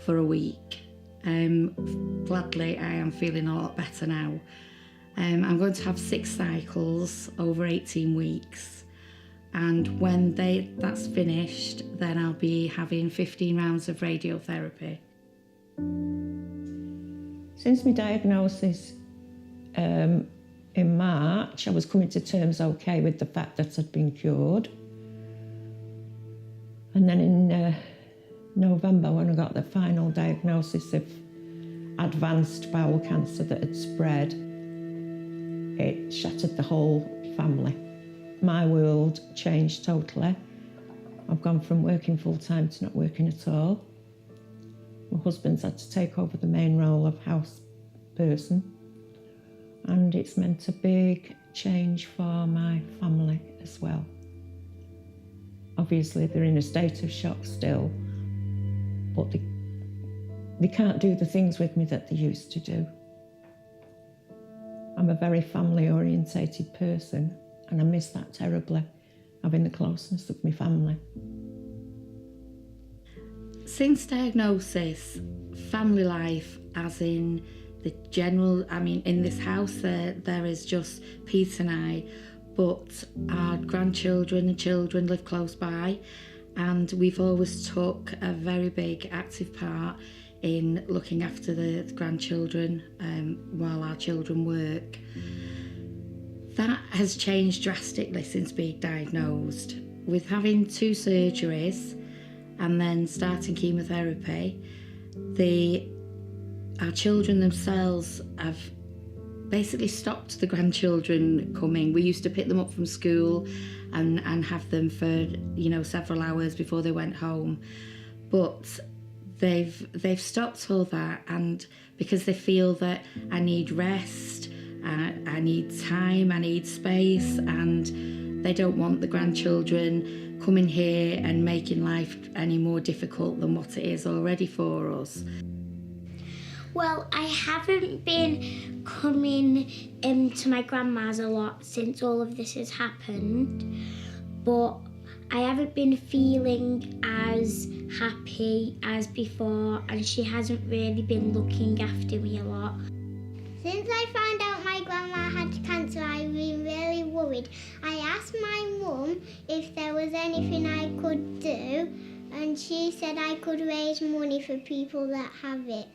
for a week. Gladly, I am feeling a lot better now. I'm going to have 6 cycles over 18 weeks. And when that's finished, then I'll be having 15 rounds of radiotherapy. Since my diagnosis in March, I was coming to terms okay with the fact that I'd been cured. And then in November, when I got the final diagnosis of advanced bowel cancer that had spread, it shattered the whole family. My world changed totally. I've gone from working full-time to not working at all. My husband's had to take over the main role of house person, and it's meant a big change for my family as well. Obviously, they're in a state of shock still, but they can't do the things with me that they used to do. I'm a very family-orientated person, and I miss that terribly, having the closeness of my family. Since diagnosis, family life, as in the general, in this house there is just Pete and I, but our grandchildren and children live close by, and we've always took a very big active part in looking after the grandchildren while our children work. That has changed drastically since being diagnosed. With having 2 surgeries and then starting chemotherapy, our children themselves have basically stopped the grandchildren coming. We used to pick them up from school and have them for several hours before they went home, but they've stopped all that, and because they feel that I need rest, I need time, I need space, and they don't want the grandchildren coming here and making life any more difficult than what it is already for us. Well, I haven't been coming to my grandma's a lot since all of this has happened, but I haven't been feeling as happy as before, and she hasn't really been looking after me a lot. Since I found out my grandma had cancer, I've been really worried. I asked my mum if there was anything I could do, and she said I could raise money for people that have it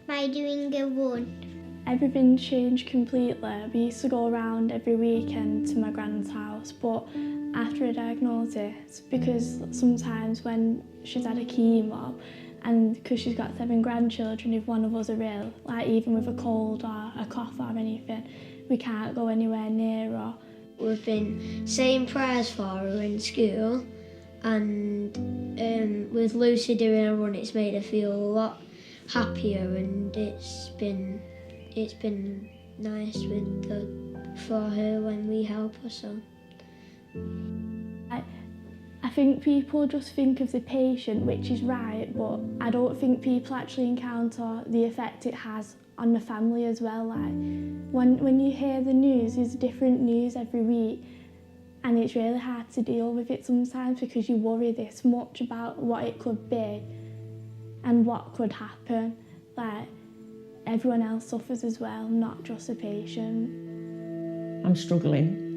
by doing a run. Everything changed completely. We used to go around every weekend to my grand's house, but after a diagnosis, because sometimes when she's had a chemo, and because she's got 7 grandchildren, if one of us are ill, like even with a cold or a cough or anything, we can't go anywhere near her. We've been saying prayers for her in school, and with Lucy doing a run, it's made her feel a lot happier, and it's been nice with the for her when we help her. So I think people just think of the patient, which is right, but I don't think people actually encounter the effect it has on the family as well. Like when you hear the news, there's different news every week, and it's really hard to deal with it sometimes because you worry this much about what it could be and what could happen. Like everyone else suffers as well, not just the patient. I'm struggling.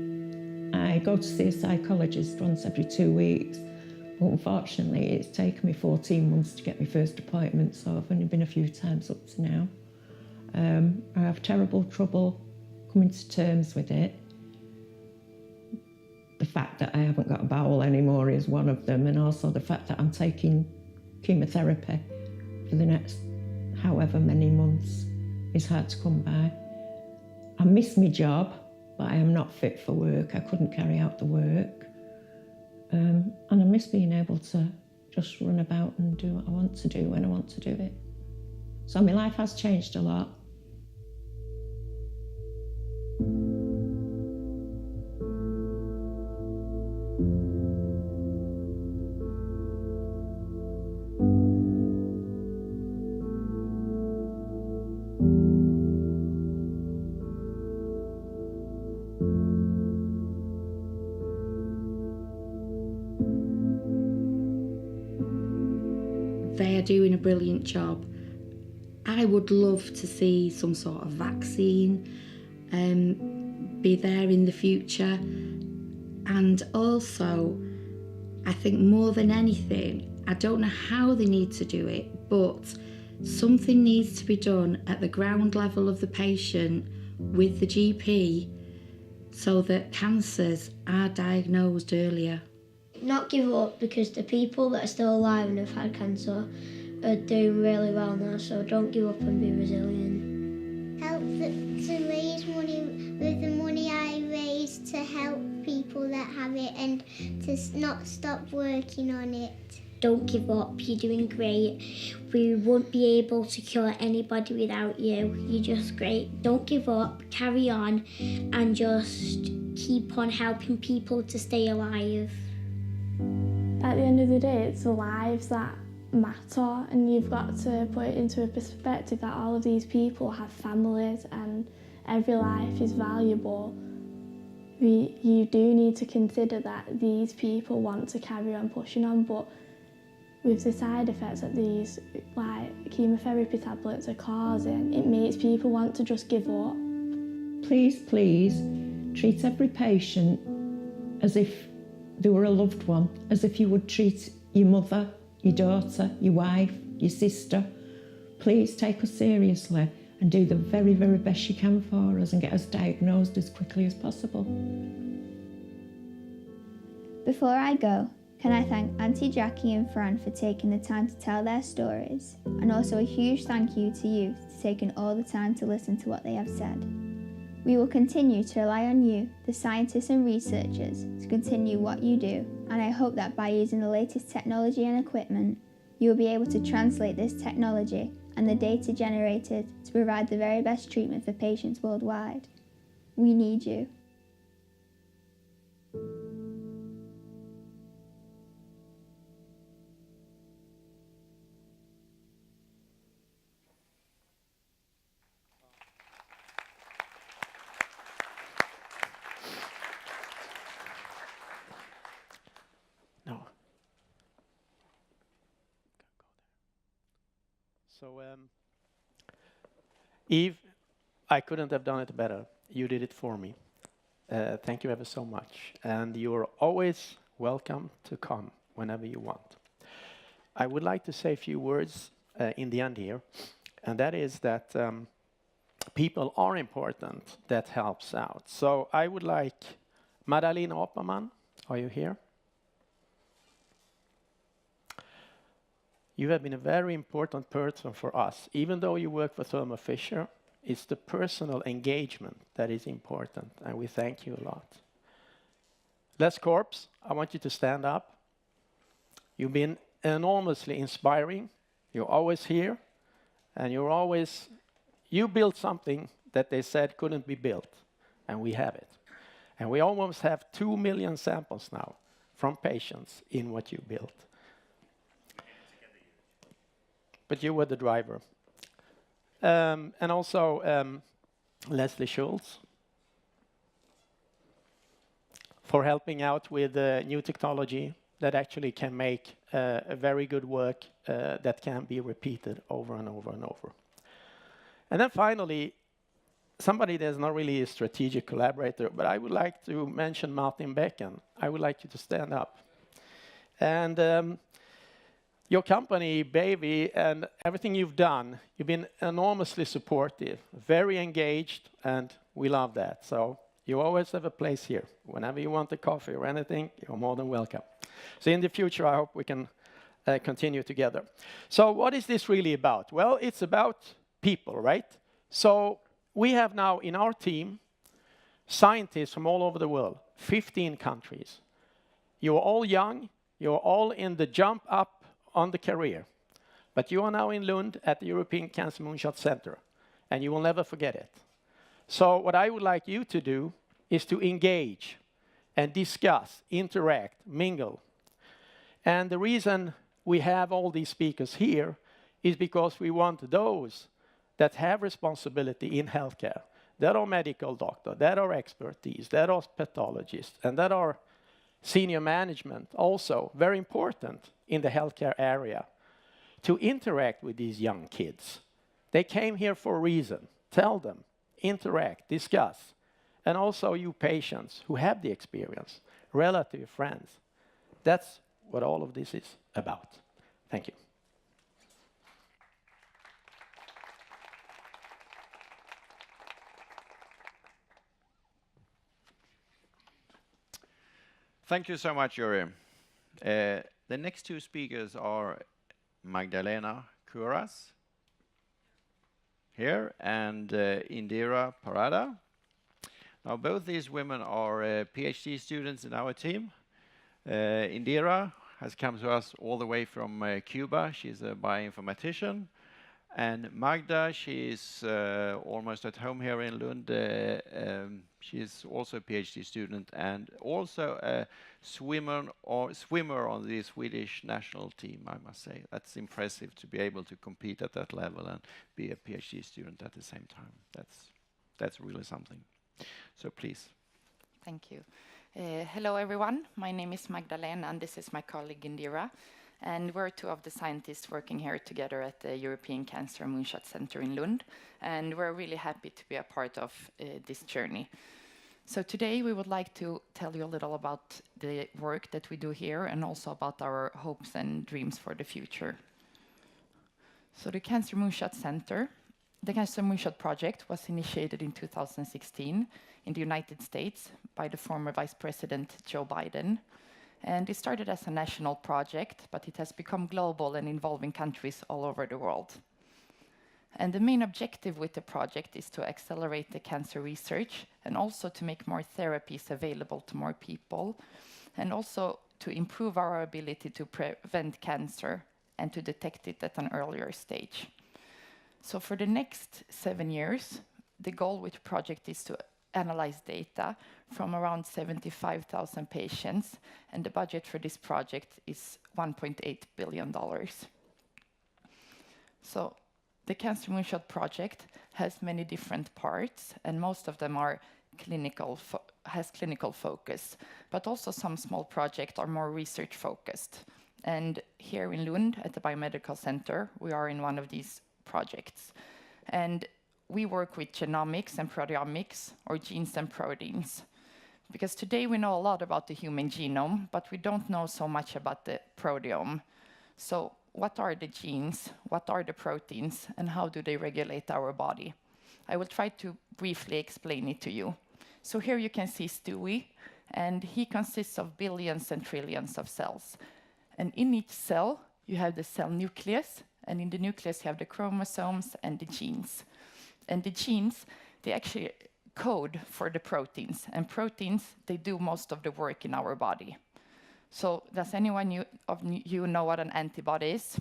I go to see a psychologist once every 2 weeks, but unfortunately it's taken me 14 months to get my first appointment, so I've only been a few times up to now. I have terrible trouble coming to terms with it. The fact that I haven't got a bowel anymore is one of them, and also the fact that I'm taking chemotherapy for the next however many months is hard to come by. I miss my job, but I am not fit for work. I couldn't carry out the work. And I miss being able to just run about and do what I want to do when I want to do it. So my life has changed a lot. They are doing a brilliant job. I would love to see some sort of vaccine be there in the future. And also, I think more than anything, I don't know how they need to do it, but something needs to be done at the ground level of the patient with the GP so that cancers are diagnosed earlier. not give up, because the people that are still alive and have had cancer are doing really well now, so don't give up and be resilient. Help to raise money with the money I raised to help people that have it and to not stop working on it. Don't give up, you're doing great. We won't be able to cure anybody without you. You're just great. Don't give up, carry on, and just keep on helping people to stay alive. At the end of the day, it's the lives that matter, and you've got to put it into a perspective that all of these people have families and every life is valuable. You do need to consider that these people want to carry on pushing on, but with the side effects that these chemotherapy tablets are causing, it makes people want to just give up. Please, please, treat every patient as if they were a loved one, as if you would treat your mother, your daughter, your wife, your sister. Please take us seriously and do the very, very best you can for us and get us diagnosed as quickly as possible. Before I go, can I thank Auntie Jackie and Fran for taking the time to tell their stories, and also a huge thank you to you for taking all the time to listen to what they have said. We will continue to rely on you, the scientists and researchers, to continue what you do, and I hope that by using the latest technology and equipment, you will be able to translate this technology and the data generated to provide the very best treatment for patients worldwide. We need you. So, Eve, I couldn't have done it better. You did it for me. Thank you ever so much. And you're always welcome to come whenever you want. I would like to say a few words in the end here, and that is that people are important. That helps out. So I would like Magdalena Opperman. Are you here? You have been a very important person for us. Even though you work for Thermo Fisher, it's the personal engagement that is important, and we thank you a lot. Les Corps, I want you to stand up. You've been enormously inspiring. You're always here, and you built something that they said couldn't be built. and we have it. And we almost have 2 million samples now from patients in what you built. But you were the driver. And also Leslie Schultz for helping out with new technology that actually can make a very good work that can be repeated over and over and over. And then finally, somebody that's not really a strategic collaborator, but I would like to mention Martin Becken. I would like you to stand up. And your company, Baby, and everything you've done, you've been enormously supportive, very engaged, and we love that. So you always have a place here. Whenever you want a coffee or anything, you're more than welcome. So in the future, I hope we can continue together. So what is this really about? Well, it's about people, right? So we have now in our team scientists from all over the world, 15 countries. You're all young, you're all in the jump up on the career. But you are now in Lund at the European Cancer Moonshot Center, and you will never forget it. So what I would like you to do is to engage and discuss, interact, mingle. And the reason we have all these speakers here is because we want those that have responsibility in healthcare, that are medical doctors, that are expertise, that are pathologists, and that are senior management, also very important in the healthcare area, to interact with these young kids. They came here for a reason. Tell them, interact, discuss. And also you patients who have the experience, relative friends. That's what all of this is about. Thank you. Thank you so much, György. The next two speakers are Magdalena Kuras here and Indira Parada. Now, both these women are PhD students in our team. Indira has come to us all the way from Cuba. She's a bioinformatician. And Magda, she's almost at home here in Lund. She's also a PhD student and also a swimmer on the Swedish national team, I must say. That's impressive to be able to compete at that level and be a PhD student at the same time. That's really something. So please. Thank you. Hello, everyone. My name is Magdalena, and this is my colleague Indira. And we're two of the scientists working here together at the European Cancer Moonshot Center in Lund. And we're really happy to be a part of this journey. So today we would like to tell you a little about the work that we do here and also about our hopes and dreams for the future. So the Cancer Moonshot Center, the Cancer Moonshot Project was initiated in 2016 in the United States by the former Vice President Joe Biden. And it started as a national project, but it has become global and involving countries all over the world. And the main objective with the project is to accelerate the cancer research and also to make more therapies available to more people, and also to improve our ability to prevent cancer and to detect it at an earlier stage. So for the next 7 years, the goal with the project is to analyze data from around 75,000 patients, and the budget for this project is $1.8 billion. So the Cancer Moonshot Project has many different parts, and most of them are clinical focus, but also some small projects are more research focused. And here in Lund at the Biomedical Center, we are in one of these projects. And we work with genomics and proteomics, or genes and proteins. Because today we know a lot about the human genome, but we don't know so much about the proteome. So what are the genes, what are the proteins, and how do they regulate our body? I will try to briefly explain it to you. So here you can see Stewie, and he consists of billions and trillions of cells. And in each cell, you have the cell nucleus, and in the nucleus you have the chromosomes and the genes. And the genes, they actually code for the proteins. And proteins, they do most of the work in our body. So does anyone of you know what an antibody is?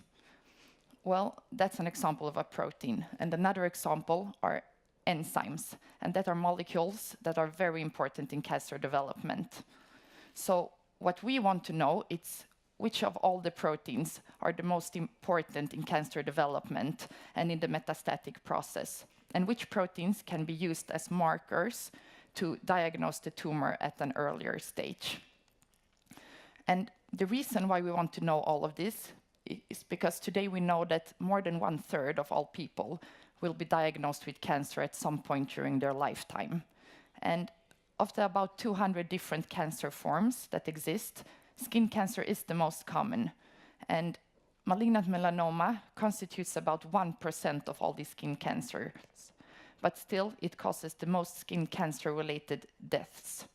Well, that's an example of a protein. And another example are enzymes, and that are molecules that are very important in cancer development. So what we want to know is which of all the proteins are the most important in cancer development and in the metastatic process, and which proteins can be used as markers to diagnose the tumor at an earlier stage. And the reason why we want to know all of this is because today we know that more than 1/3 of all people will be diagnosed with cancer at some point during their lifetime. And of the about 200 different cancer forms that exist, skin cancer is the most common. And malignant melanoma constitutes about 1% of all these skin cancers. But still, it causes the most skin cancer-related deaths.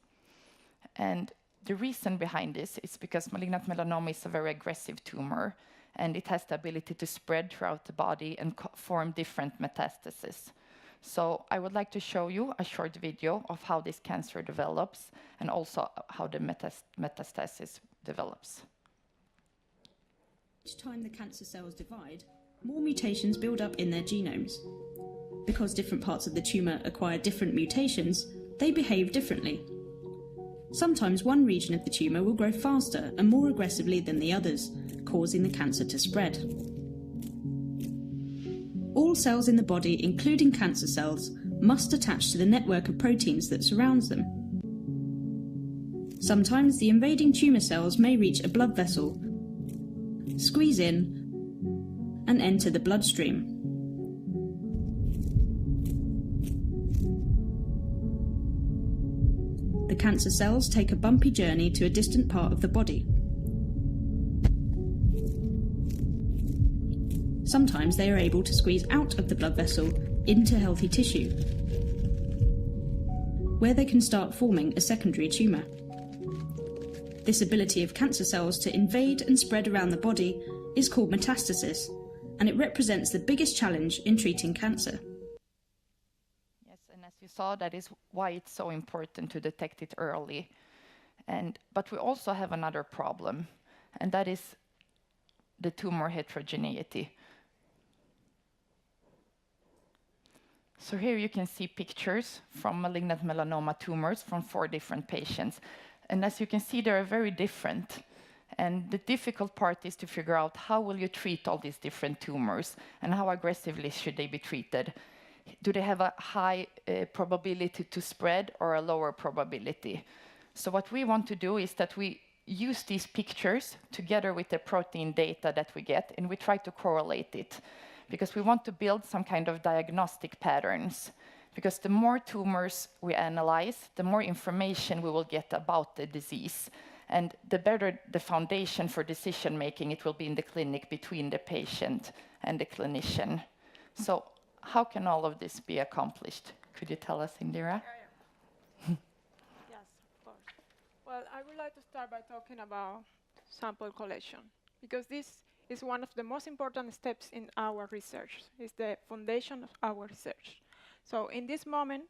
And the reason behind this is because malignant melanoma is a very aggressive tumor, and it has the ability to spread throughout the body and form different metastases. So I would like to show you a short video of how this cancer develops and also how the metastasis develops. Each time the cancer cells divide, more mutations build up in their genomes. Because different parts of the tumour acquire different mutations, they behave differently. Sometimes one region of the tumour will grow faster and more aggressively than the others, causing the cancer to spread. All cells in the body, including cancer cells, must attach to the network of proteins that surrounds them. Sometimes the invading tumour cells may reach a blood vessel, squeeze in, and enter the bloodstream. The cancer cells take a bumpy journey to a distant part of the body. Sometimes they are able to squeeze out of the blood vessel into healthy tissue, where they can start forming a secondary tumour. This ability of cancer cells to invade and spread around the body is called metastasis, and it represents the biggest challenge in treating cancer. Yes, and as you saw, that is why it's so important to detect it early. But we also have another problem, and that is the tumor heterogeneity. So here you can see pictures from malignant melanoma tumors from 4 different patients. And as you can see, they are very different. And the difficult part is to figure out how will you treat all these different tumors and how aggressively should they be treated. Do they have a high probability to spread or a lower probability? So what we want to do is that we use these pictures together with the protein data that we get, and we try to correlate it, because we want to build some kind of diagnostic patterns. Because the more tumors we analyze, the more information we will get about the disease. And the better the foundation for decision making it will be in the clinic between the patient and the clinician. So how can all of this be accomplished? Could you tell us, Indira? Yes, of course. Well, I would like to start by talking about sample collection, because this is one of the most important steps in our research. It's the foundation of our research. So in this moment,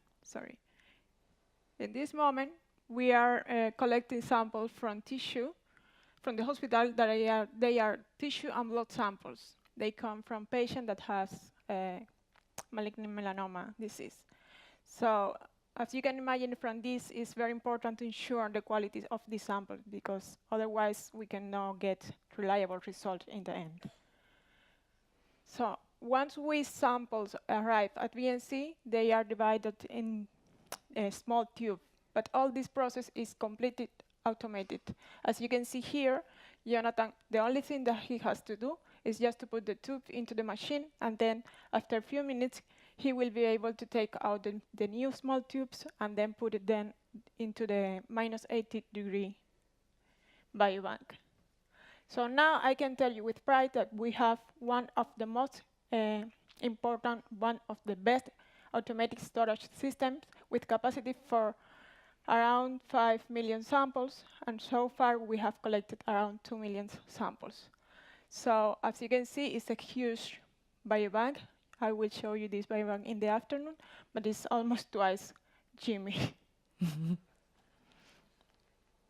we are collecting samples from tissue, from the hospital that they are tissue and blood samples. They come from patients that has malignant melanoma disease. So as you can imagine from this, it's very important to ensure the quality of the sample, because otherwise we cannot get reliable results in the end. So once we samples arrive at BNC, they are divided in a small tube. But all this process is completely automated. As you can see here, Jonathan, the only thing that he has to do is just to put the tube into the machine, and then after a few minutes, he will be able to take out the new small tubes and then put it then into the -80-degree biobank. So now I can tell you with pride that we have one of the most important, one of the best automatic storage systems with capacity for around 5 million samples, and so far we have collected around 2 million samples. So as you can see, it's a huge biobank. I will show you this biobank in the afternoon, but it's almost twice Jimmy.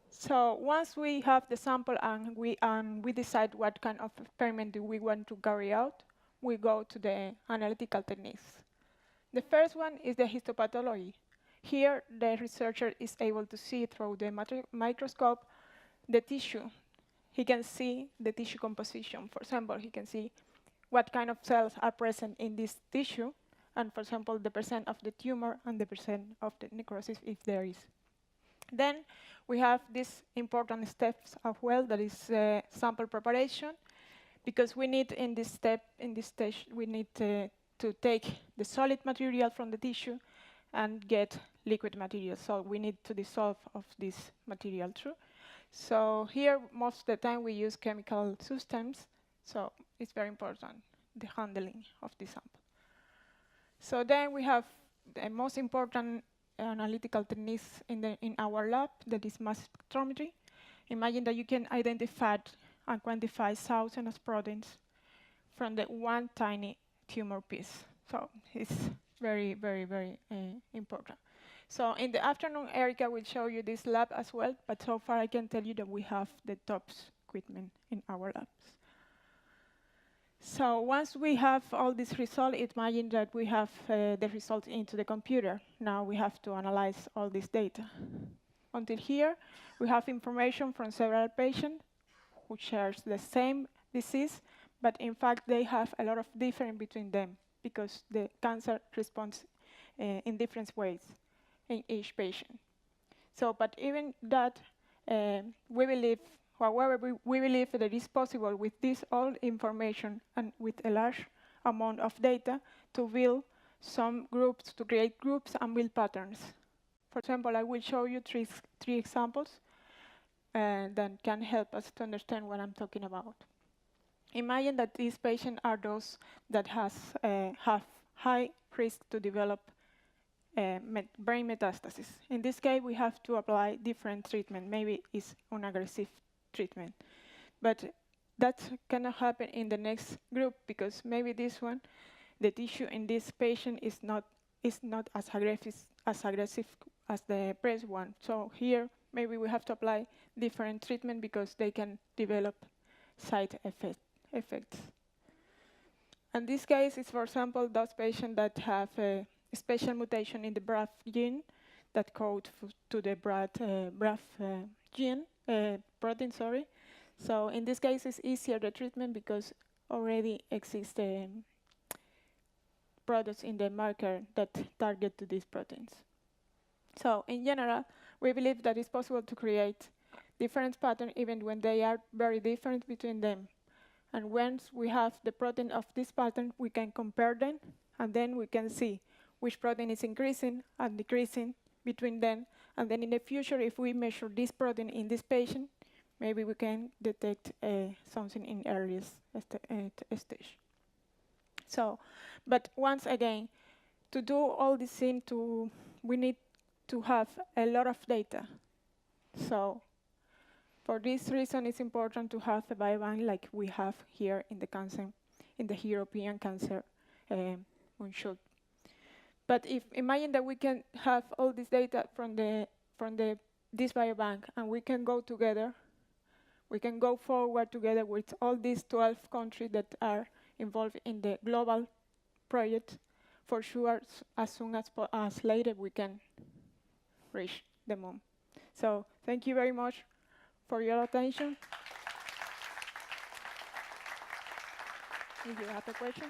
So once we have the sample and we decide what kind of experiment do we want to carry out, we go to the analytical techniques. The first one is the histopathology. Here, the researcher is able to see through the microscope the tissue. He can see the tissue composition. For example, he can see what kind of cells are present in this tissue, and for example, the percent of the tumor and the percent of the necrosis, if there is. Then we have these important steps as well, that is sample preparation, because we need in this stage, we need to take the solid material from the tissue and get liquid material. So we need to dissolve of this material too. So here, most of the time, we use chemical systems. So it's very important, the handling of the sample. So then we have the most important analytical techniques in our lab, that is mass spectrometry. Imagine that you can identify and quantify thousands of proteins from the one tiny tumor piece. So it's very, very, very important. So in the afternoon, Erica will show you this lab as well, but so far I can tell you that we have the top equipment in our labs. So once we have all these results, imagine that we have the results into the computer. Now we have to analyze all this data. Until here, we have information from several patients who share the same disease, but in fact they have a lot of difference between them because the cancer responds in different ways in each patient. So, but even that, we believe, however, we believe that it is possible with this all information and with a large amount of data to build some groups, to create groups and build patterns. For example, I will show you three examples that can help us to understand what I'm talking about. Imagine that these patients are those that have high risk to develop brain metastasis. In this case, we have to apply different treatment. Maybe it's an aggressive treatment. But that cannot happen in the next group because maybe this one, the tissue in this patient is not as aggressive as the previous one. So here, maybe we have to apply different treatment because they can develop side effects. And this case is, for example, those patients that have a special mutation in the BRAF gene that code to the BRAF gene protein. Sorry. So in this case, it's easier the treatment because already exist products in the market that target to these proteins. So in general, we believe that it's possible to create different patterns even when they are very different between them. And once we have the protein of this pattern, we can compare them, and then we can see which protein is increasing and decreasing between them. And then in the future, if we measure this protein in this patient, maybe we can detect something in earliest stage. So, but once again, to do all this thing, we need to have a lot of data. So, for this reason, it's important to have a biobank like we have here in the European Cancer Moonshot. But if imagine that we can have all this data from this biobank, and we can go together, we can go forward together with all these 12 countries that are involved in the global project. For sure, as soon as later, we can reach the moon. So thank you very much for your attention. If you have a question,